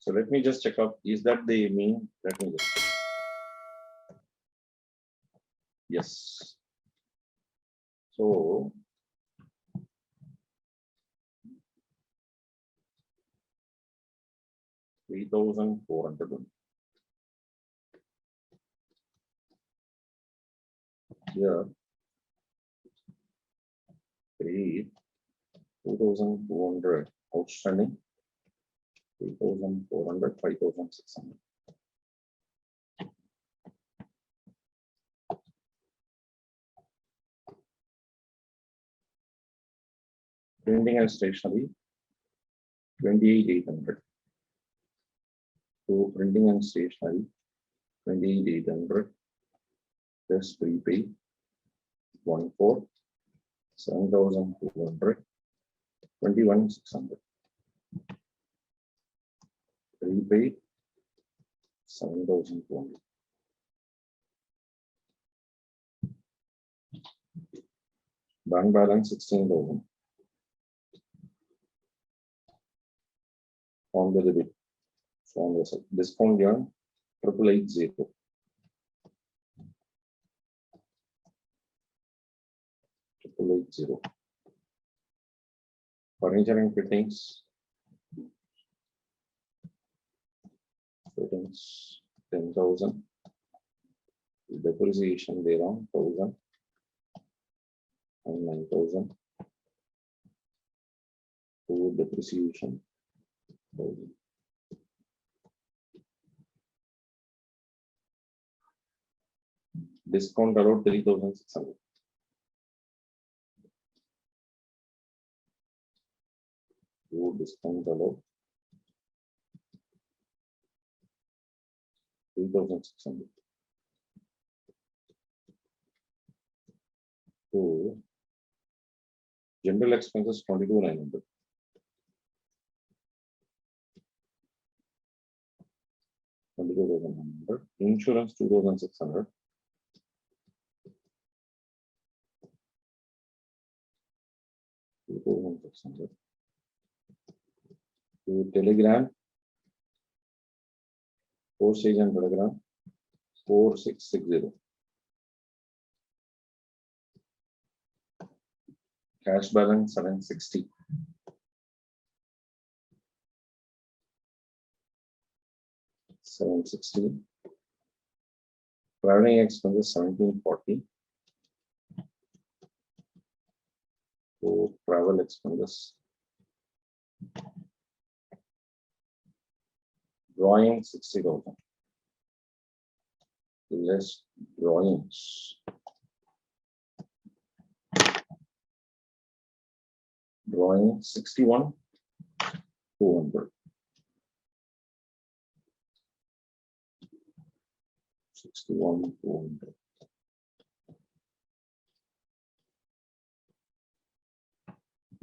So let me just check up. Is that the mean? Let me just check. Yes. So 3,400. Here, 2,400 outstanding. 3,400, 5,600. Printing and stationery, 28,800. So printing and stationery, 28,800. Plus prepaid, 1,400, 7,200, 21,600. Prepaid, 7,200. Bank balance 16,000. On the debit. So on the discount yarn, 880. Furniture and fittings. 10,000. Depreciation thereon 1,000 and 9,000. Food depreciation 1,000. Discount allowed 3,600. Food discount allowed 3,600. So general expenses 22,900. Insurance 2,600. To telegram, postage and telegram 4,660. Cash balance 760. Traveling expenses 1,740. So travel expenses. Drawing 60,000. Less drawings. Drawing 61,200. 61,200.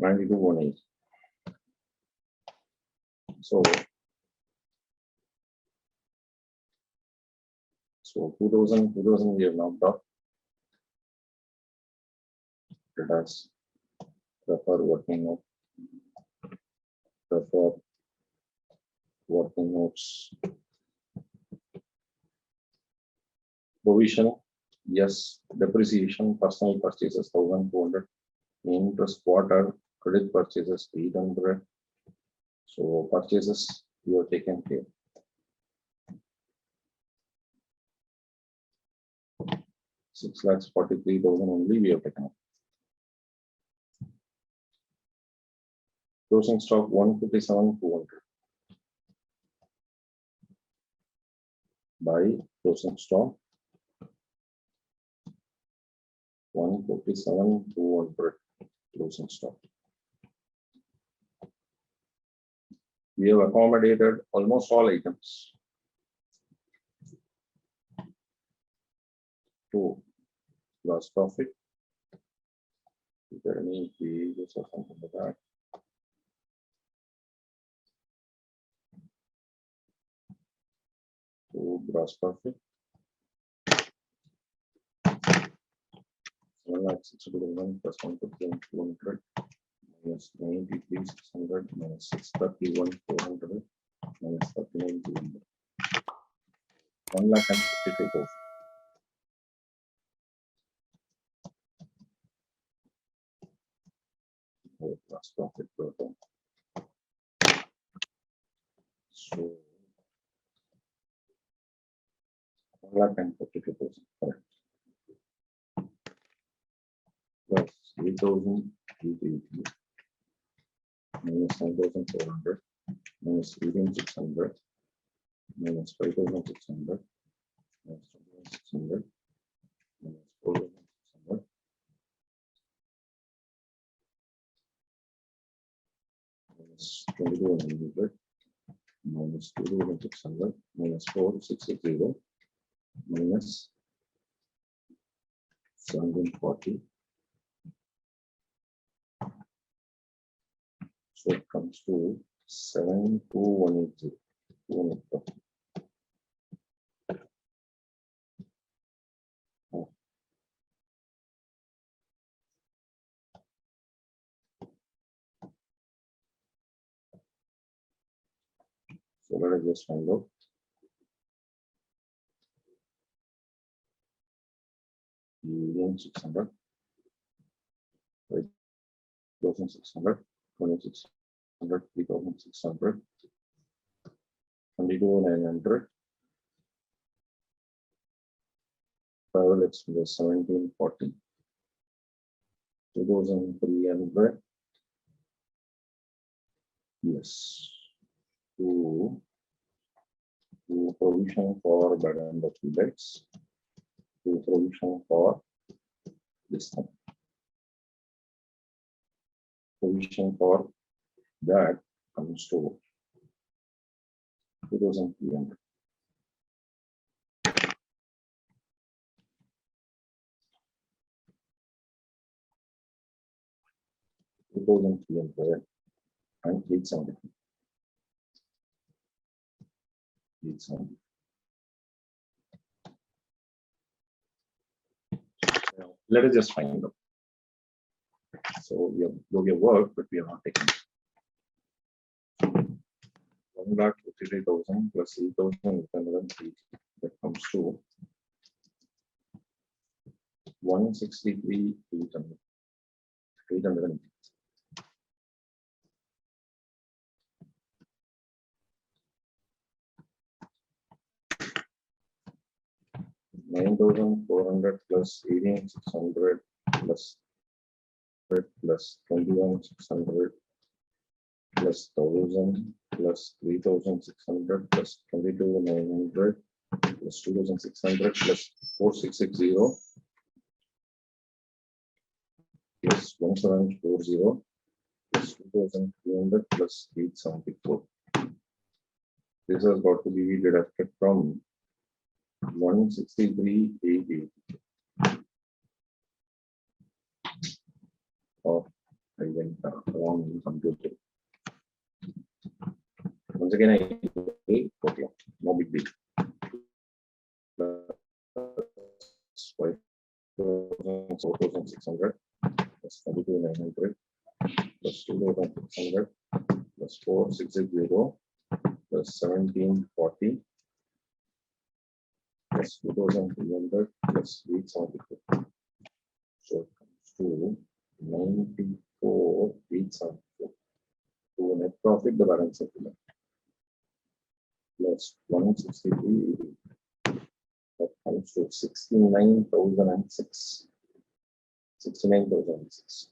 $92,180. So 2,000 we have knocked off. Let us prefer working note. Prefer working notes. Provision, yes. Depreciation, personal purchases 1,200. Interest quarter, credit purchases 800. So purchases you have taken care. $6,43,000 only we have taken up. Closing stock 157,200. Buy closing stock 157,200 closing stock. We have accommodated almost all items. To gross profit. Is there any pages or something like that? To gross profit. 1,61,000 plus 1,200 minus 93,600 minus 631,400 minus 39,200. 1,55,000. Gross profit total. So 1,52,000, correct. Plus 8,880 minus 9,400 minus 18,600 minus 5,600 minus 2,600 minus 4,600 minus 2,100 minus 2,600 minus 4,660 minus 1,740. So it comes to 7,2,180. So let us just find out. Million 600, 5,600, 2,600, 3,600, 22,900. Travel expenses 1,740, 2,300. Yes. To provision for Veranda students, to provision for this one. Provision for that comes to 2,300. And 870. Let us just find out. So we have work, but we are not taking 1,53,000 plus 8,880. That comes to 163,800. 880. $9,400 plus 18,600 plus 21,600 plus 1,000 plus 3,600 plus 22,900 plus 2,600 plus 4,660 plus 1,740 plus 2,300 plus 874. This has got to be deducted from 163,880. Or I went wrong in computer. Once again, I okay, no big deal. Plus 4,600 plus 22,900 plus 2,600 plus 4,660 plus 1,740 plus 2,300 plus 874. So it comes to 94,874. To net profit, the balance of the plus 163. That comes to 69,006. 69,006.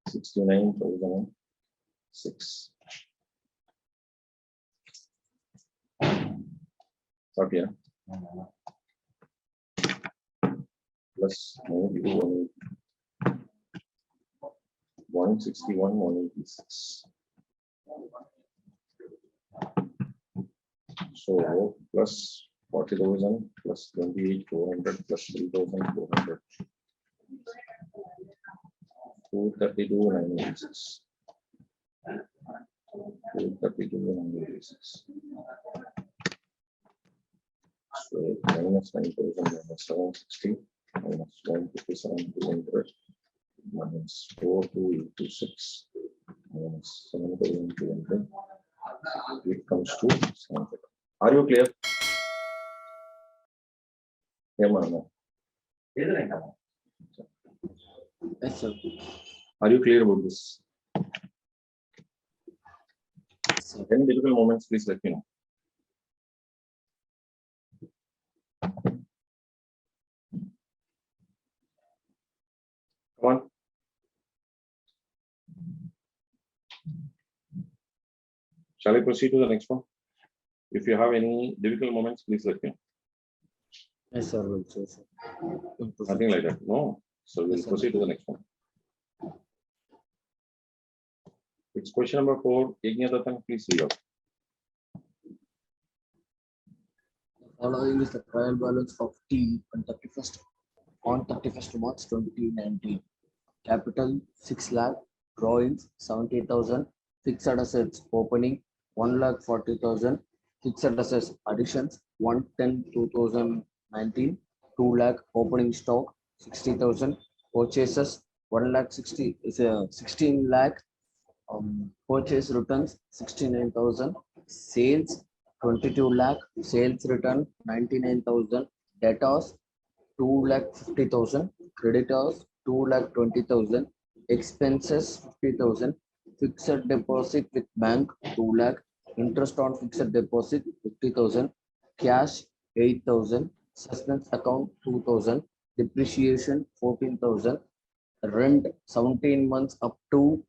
69,006. Start here. Plus 91, 161, 186. So plus 40,000 plus 28,400 plus 3,400. 232,986. 232,986. So minus 9,000 minus 760 minus 157,200 minus 4,286 minus 7,200 it comes to 7. Are you clear? No. Yes, sir. Are you clear about this? Sir. Any difficult moments, please let me know. Come on. Shall I proceed to the next one? If you have any difficult moments, please let me know. Yes, sir. Yes, sir. Nothing like that. No. So we'll Yes, sir. proceed to the next one. It's question number 4. Yajnadatan, please read out. Following is the trial balance of T on 31st March 2019. Capital 6 lakh, drawings 70,000, fixed assets opening 1,40,000, fixed assets additions 110/2019, 2 lakh opening stock 60,000, purchases 1,60,000 is a 16 lakh, purchase returns 69,000, sales 22 lakh, sales return 99,000, debtors 2,50,000, creditors 2,20,000, expenses 50,000, fixed deposit with bank 2 lakh, interest on fixed deposit 50,000, cash 8,000, suspense account 2,000, depreciation 14,000, rent 17 months up to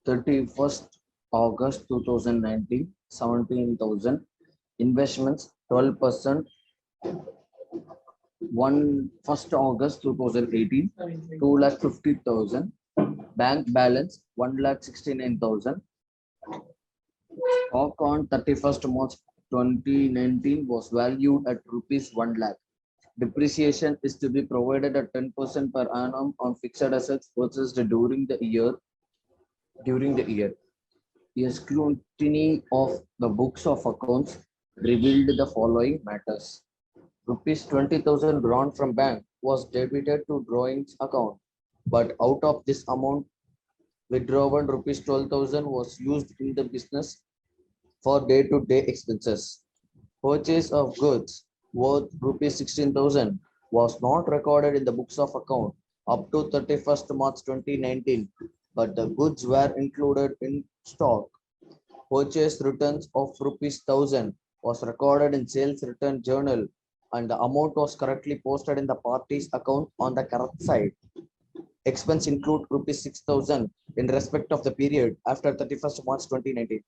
31st August 2019, 17,000, investments 12%, 1st August 2018, 2,50,000, bank balance 1,69,000, stock on 31st March 2019 was valued at rupees 1 lakh. Depreciation is to be provided at 10% per annum on fixed assets purchased during the year. A scrutiny of the books of accounts revealed the following matters. Rupees 20,000 drawn from bank was debited to drawings account, but out of this amount, withdrawn rupees 12,000 was used in the business for day-to-day expenses. Purchase of goods worth rupees 16,000 was not recorded in the books of account up to 31st March 2019, but the goods were included in stock. Purchase returns of rupees 1,000 was recorded in sales return journal and the amount was correctly posted in the party's account on the correct side. Expense include rupees 6,000 in respect of the period after 31st March 2019.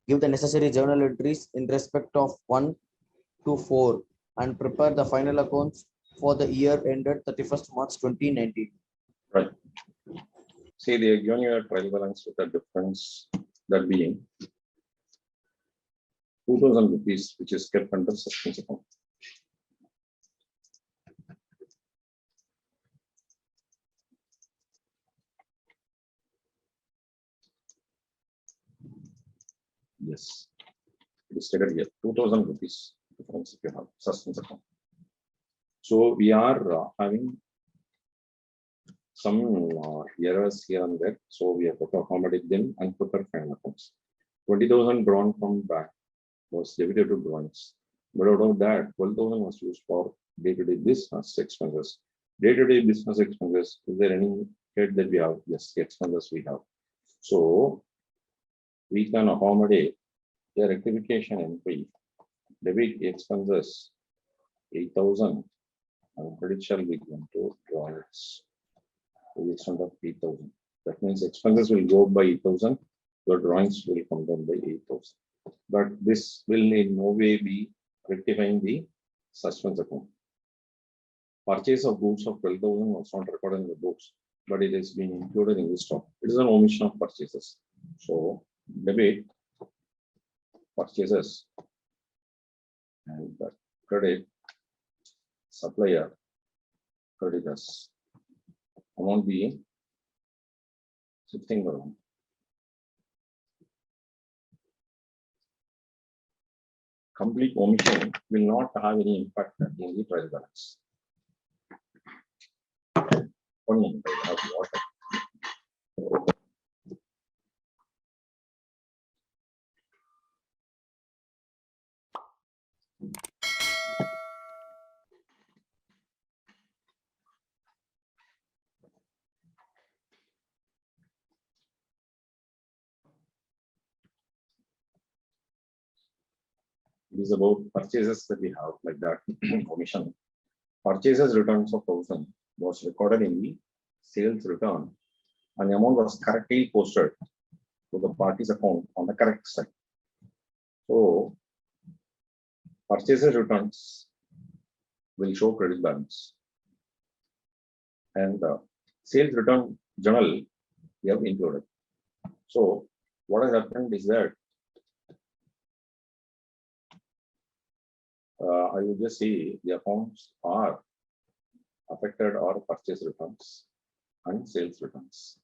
Give the necessary journal entries in respect of 1 to 4 and prepare the final accounts for the year ended 31st March 2019. Right. See, they are given you a trial balance with a difference that being 2,000 rupees, which is kept under suspense account. Yes, it is stated here 2,000 rupees difference if you have suspense account. So we are having some errors here and there. So we have to accommodate them and prepare final accounts. 20,000 drawn from bank was debited to drawings. But out of that, 12,000 was used for day-to-day business expenses. Day-to-day business expenses, is there any head that we have? Yes, expenses we have. So we can accommodate the rectification entry. Debit expenses 8,000 and credit shall be given to drawings to the extent of 8,000. That means expenses will go up by 8,000, the drawings will come down by 8,000. But this will in no way be rectifying the suspense account. Purchase of goods of 12,000 was not recorded in the books, but it has been included in the stock. It is an omission of purchases. So debit purchases and the credit supplier creditors amount being shifting around. Complete omission will not have any impact in the trial balance. One minute, I have water. It is about purchases that we have like that commission. Purchases returns of 1,000 was recorded in the sales return, and the amount was correctly posted to the party's account on the correct side. So purchases returns will show credit balance, and sales return journal we have included. So what has happened is that I would just say the accounts are affected or purchase returns and sales returns.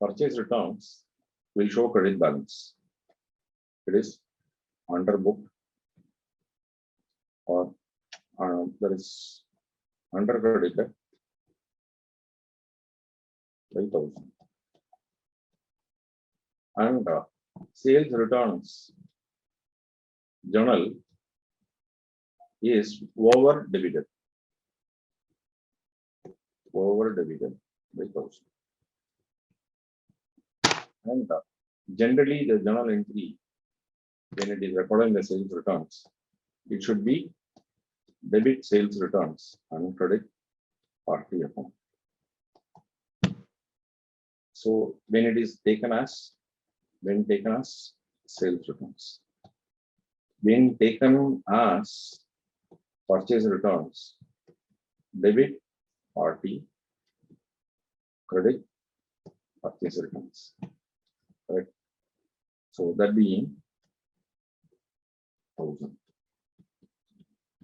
Purchase returns will show credit balance. It is under booked or there is under credited 5,000. And sales returns journal is over debited by 1,000. And generally the journal entry, when it is recorded in the sales returns, it should be debit sales returns and credit party account. So when it is taken as sales returns, when taken as purchase returns, debit party, credit purchase returns. Right. So that being 1,000.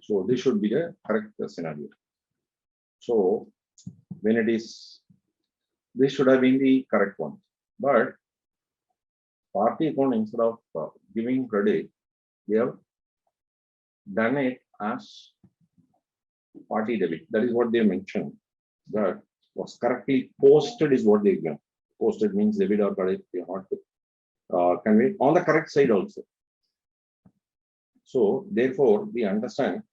So this should be the correct scenario. So when it is, this should have been the correct one, but party account, instead of giving credit, they have done it as party debit. That is what they mentioned. That was correctly posted is what they give. Posted means debit or credit. They are not conveyed on the correct side also. So therefore, we understand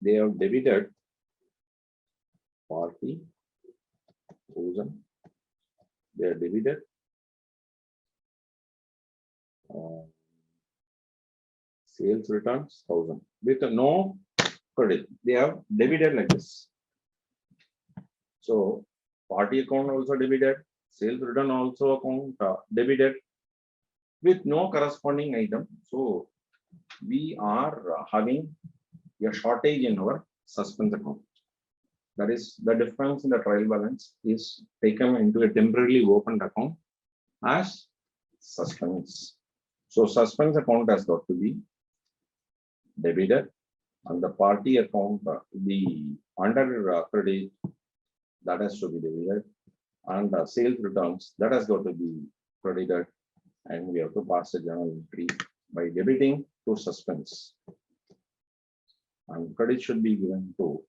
they have debited party 1,000. They are debited sales returns 1,000 with no credit. They have debited like this. So party account also debited, sales return also account debited with no corresponding item. So we are having a shortage in our suspense account. That is the difference in the trial balance is taken into a temporarily opened account as suspense. So suspense account has got to be debited, and the party account, the under credit, that has to be debited, and sales returns, that has got to be credited, and we have to pass the journal entry by debiting to suspense. And credit should be given to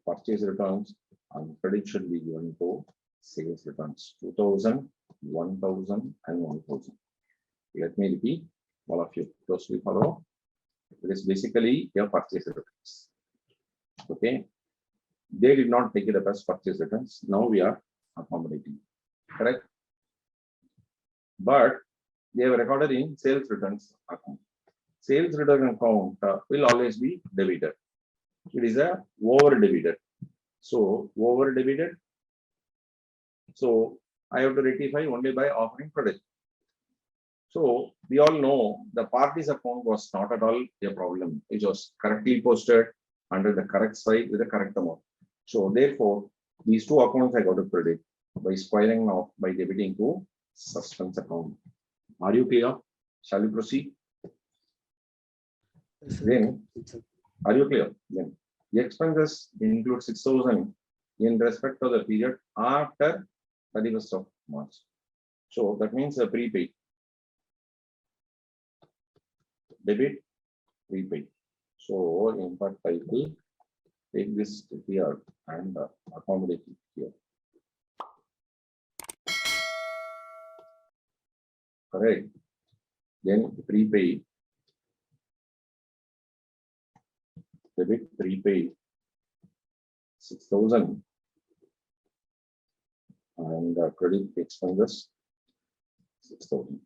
purchase returns, and credit should be given to sales returns 2,000, 1,000, and 1,000. Let me repeat, all of you closely follow. It is basically your purchase returns. Okay, they did not take it up as purchase returns. Now we are accommodating, correct? But they were recorded in sales returns account. Sales return account will always be debited. It is a over debited. So over debited. So I have to rectify only by offering credit. So we all know the party's account was not at all a problem. It was correctly posted under the correct side with the correct amount. So therefore, these two accounts I got to credit by squaring off by debiting to suspense account. Are you clear? Shall we proceed? Then, are you clear? Then the expenses include 6,000 in respect to the period after 31st of March. So that means a prepaid. Debit, prepaid. So in fact, I will take this here and accommodate it here. Correct. Then prepaid. Debit, prepaid 6,000 and credit expenses 6,000.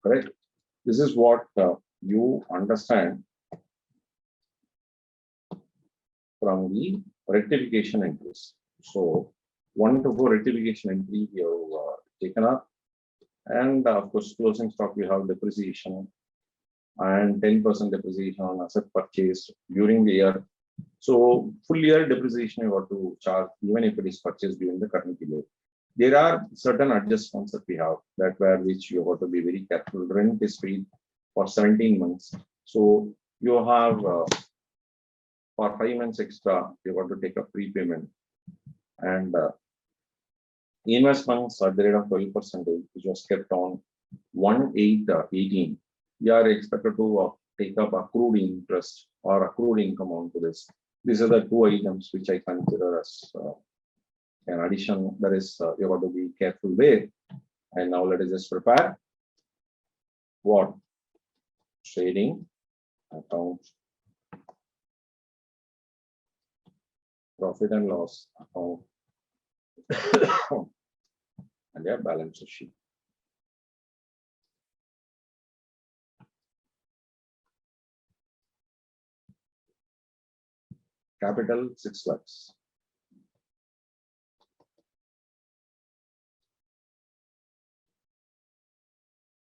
Correct. This is what you understand from the rectification entries. So 1 to 4 rectification entry we have taken up, and of course closing stock we have depreciation and 10% depreciation on asset purchased during the year. So full year depreciation you have to charge even if it is purchased during the current period. There are certain adjustments that we have that where which you have to be very careful. Rent is paid for 17 months. So you have for 5 months extra, you have to take a prepayment, and investments at the rate of 12%, which was kept on 1/8/18. We are expected to take up accrued interest or accrued income onto this. These are the two items which I consider as an addition that is you have to be careful with. And now let us just prepare what? Trading account, profit and loss account, and their balance sheet. Capital 6 lakhs.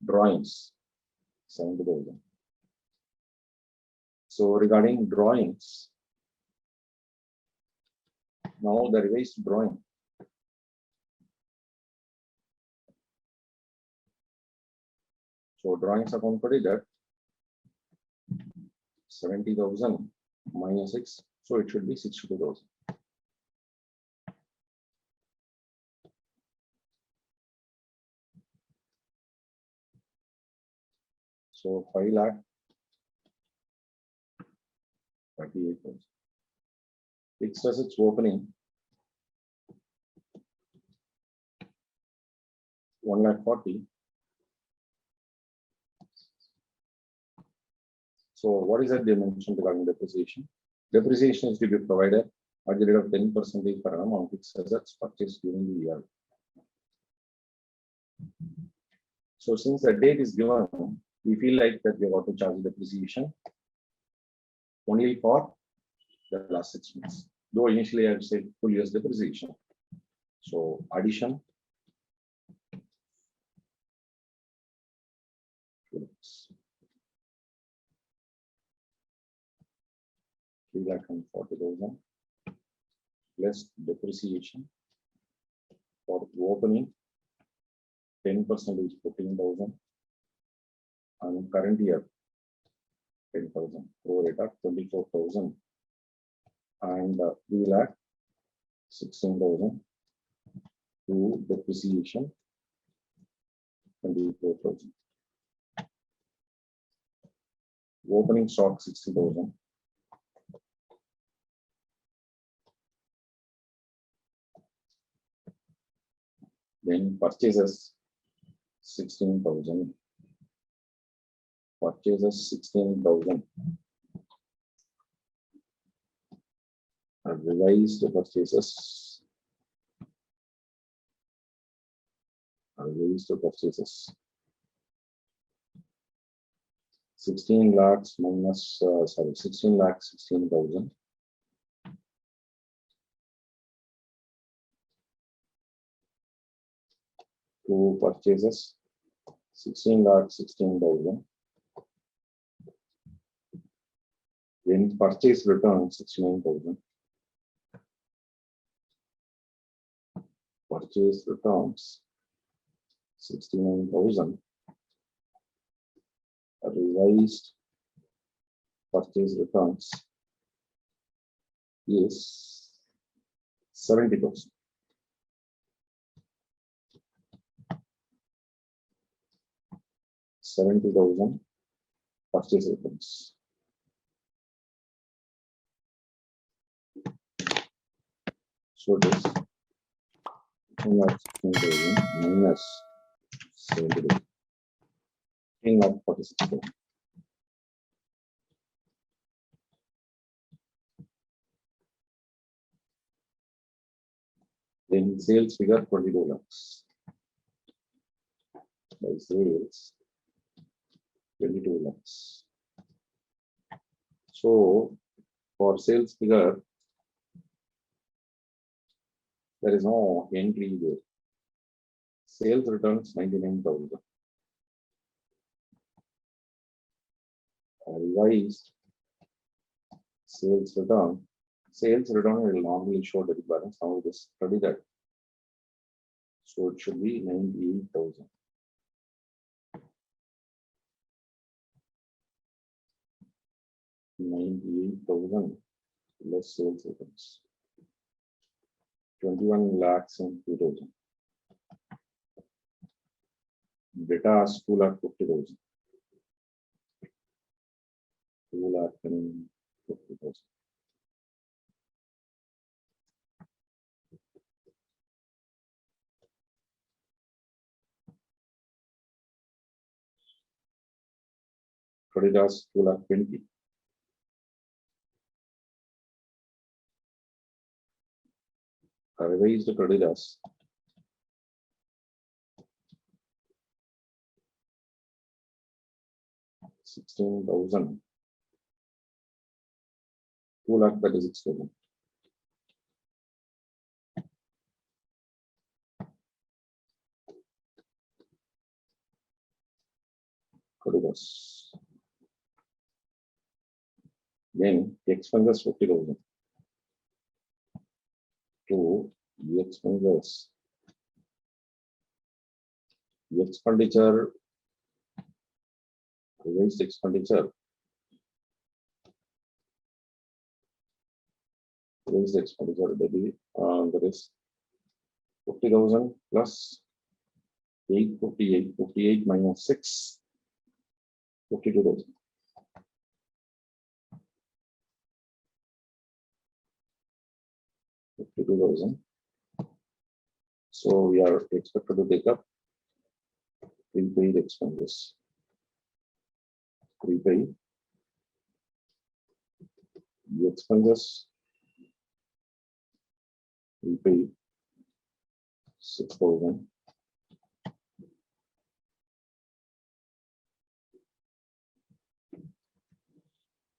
Drawings 70,000. So regarding drawings, now the revised drawing. So drawings account credited 70,000 minus 6, so it should be 62,000. So 5 lakh 38,000. Fixed assets opening 1 lakh 40. So what is that they mentioned regarding depreciation? Depreciation is to be provided at the rate of 10% per annum on fixed assets purchased during the year. So since the date is given, we feel like that we have to charge depreciation only for the last 6 months. Though initially I have said full year's depreciation. So addition. 3,40,000 plus depreciation for opening 10% is 14,000, and current year 10,000, pro rata 24,000, and 3,16,000 to depreciation 24,000. Opening stock 60,000. Then purchases 16,000. Purchases 16,000. Revised purchases. Revised purchases. 16 lakhs minus 16 lakhs 16,000. To purchases 16 lakhs 16,000. Then purchase return 69,000. Purchase returns 69,000. Revised purchase returns is 70,000. $70,000 purchase returns. So it is 16,000 minus 70,000. 46,000. Then sales figure 22 lakhs. By sales 22 lakhs. So for sales figure, there is no entry there. Sales returns 99,000. Revised sales return. Sales return will normally show debit balance. Now it is credited. So it should be 98,000. $98,000 less sales returns. 21 lakhs and 2,000. Debtors 2,50,000. 2,50,000. Creditors 2,20,000. Revised creditors 16,000. 2,36,000. Creditors. Then expenses 50,000. To the expenses. The expenditure, revised expenditure. Revised expenditure, maybe that is 50,000 plus 858, 58 minus 6, 52,000. 52,000. So we are expected to take up prepaid expenses. Prepaid. The expenses. Prepaid 6,000.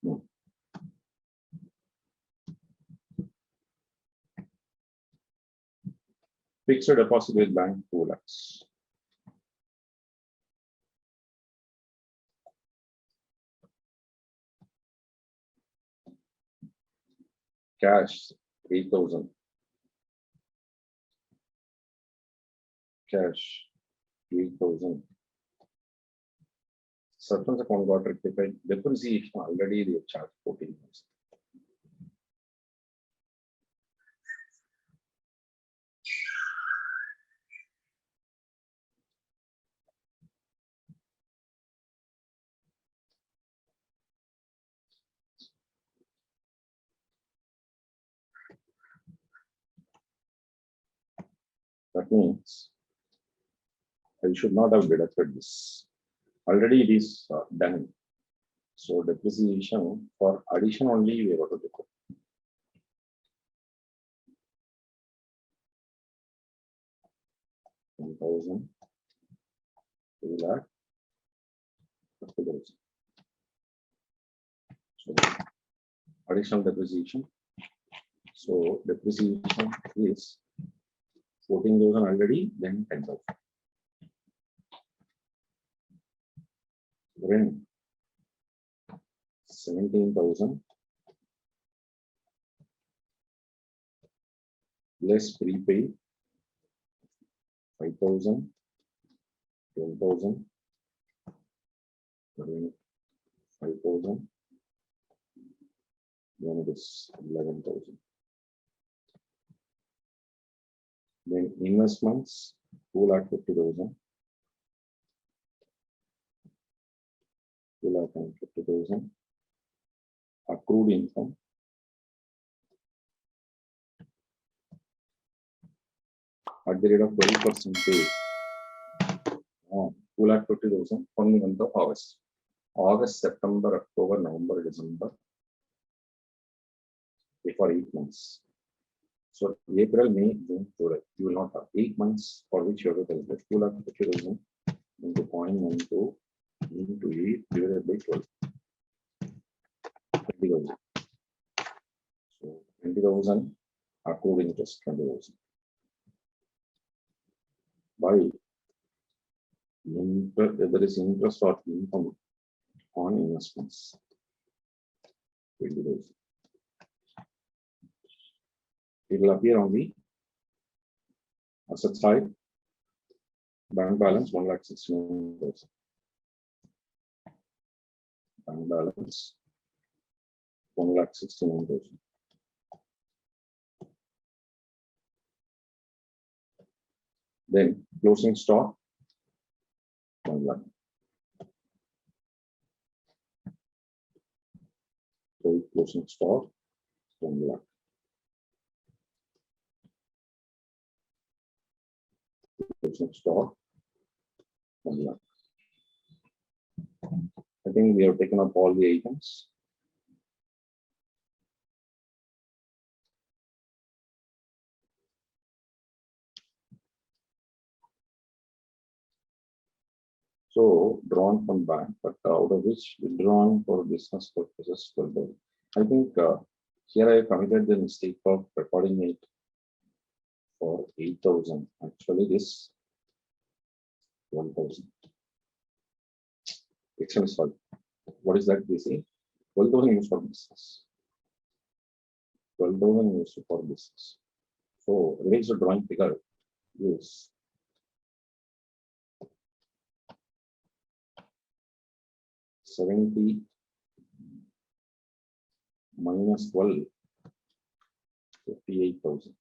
No. Fixed deposit with bank 2 lakhs. Cash 8,000. Cash 8,000. Surplus account got rectified. Depreciation already they have charged 14,000. That means I should not have deducted this. Already it is done. So depreciation for addition only we are going to do. 1,000, 2 lakh, 50,000. So additional depreciation. So depreciation is 14,000 already, then 10,000. Rent 17,000 less prepaid 5,000, 10,000, 5,000, then it is 11,000. Then investments 2,50,000. 2,50,000. Accrued income. At the rate of 12% pay. 2,50,000 from the month of August. August, September, October, November, December. For 8 months. So April, May, June, July. You will not have 8 months for which you have to calculate 2,50,000 into 0.92 into 8 divided by 12. 20,000. So 20,000 accrued interest 20,000. By there is interest or income on investments. 20,000. It will appear on the asset side. Bank balance 1,69,000. Bank balance 1,69,000. Then closing stock 1 lakh. So closing stock 1 lakh. Closing stock 1 lakh. I think we have taken up all the items. So drawn from bank, but out of which withdrawn for business purposes. I think here I committed the mistake of recording it for 8,000. Actually, this 1,000. Excellent. Sorry. What is that? We say 12,000 used for business. 12,000 used for business. So raise the drawing figure is 70 minus 12, 58,000.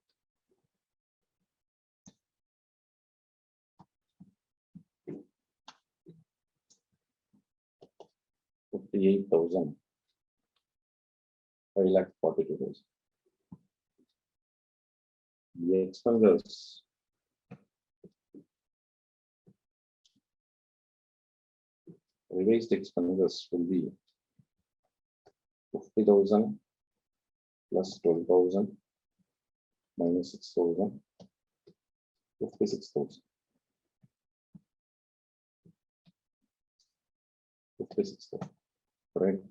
58,000. 5,42,000. The expenses revised expenses will be 50,000 plus 12,000 minus 6,000, 56,000. 56,000. Right.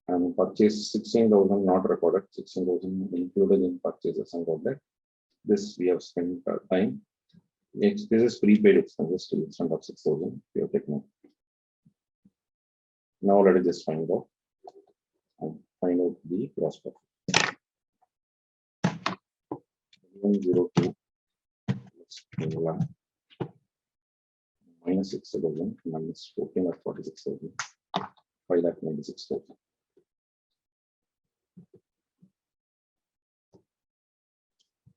And purchase 16,000 not recorded, 16,000 included in purchases and all that. This we have spent time. This is prepaid expenses to the extent of 6,000. We have taken. Now let us just find out and find out the gross profit. 102 minus 6,000 minus 14,46,000, 5,96,000.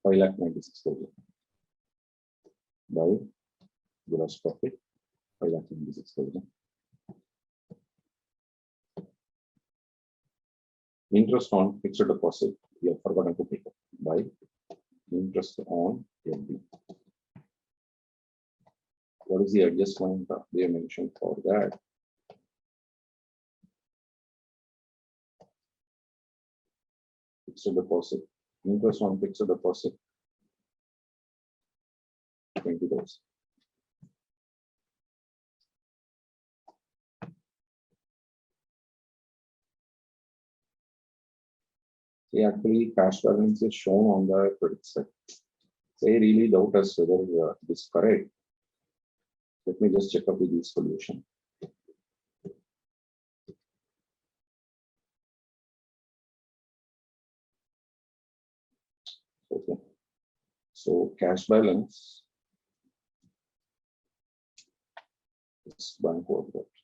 5,96,000 by gross profit 5,96,000. Interest on fixed deposit we have forgotten to pick up by interest on FD. What is the adjustment they mentioned for that? Fixed deposit, interest on fixed deposit 20,000. See, actually, cash balance is shown on the credit side. They really doubt us whether this is correct. Let me just check up with the solution. Okay. So cash balance is bank overdraft.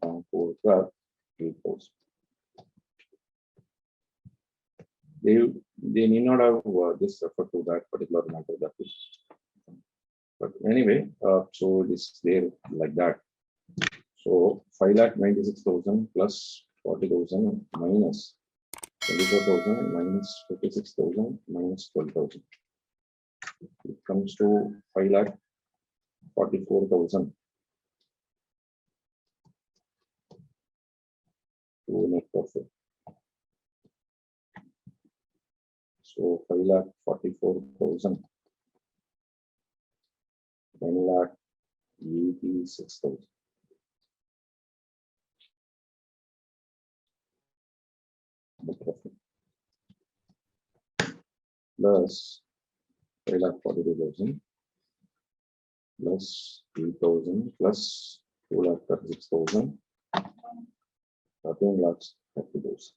Bank overdraft 8,000. They need not have this refer to that particular matter that is. But anyway, so it is there like that. So 5,96,000 plus 40,000 minus 24,000 minus 56,000 minus 12,000. It comes to 5,44,000. to net profit. So 5,44,000, 10,86,000. The profit plus 5,42,000 plus 3,000 plus 2,36,000, 13,30,000.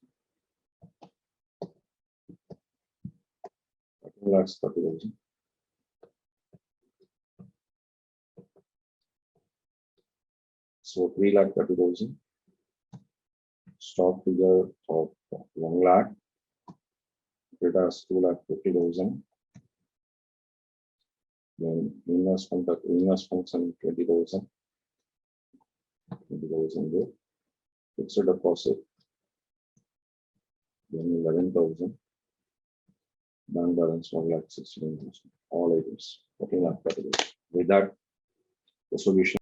13,30,000. So 3,30,000. Stock figure of 1 lakh. It has 2,50,000. Then investments and 20,000. 20,000 there. Fixed deposit. Then 11,000. Bank balance 1,69,000. All items. 14,30,000. With that, the solution.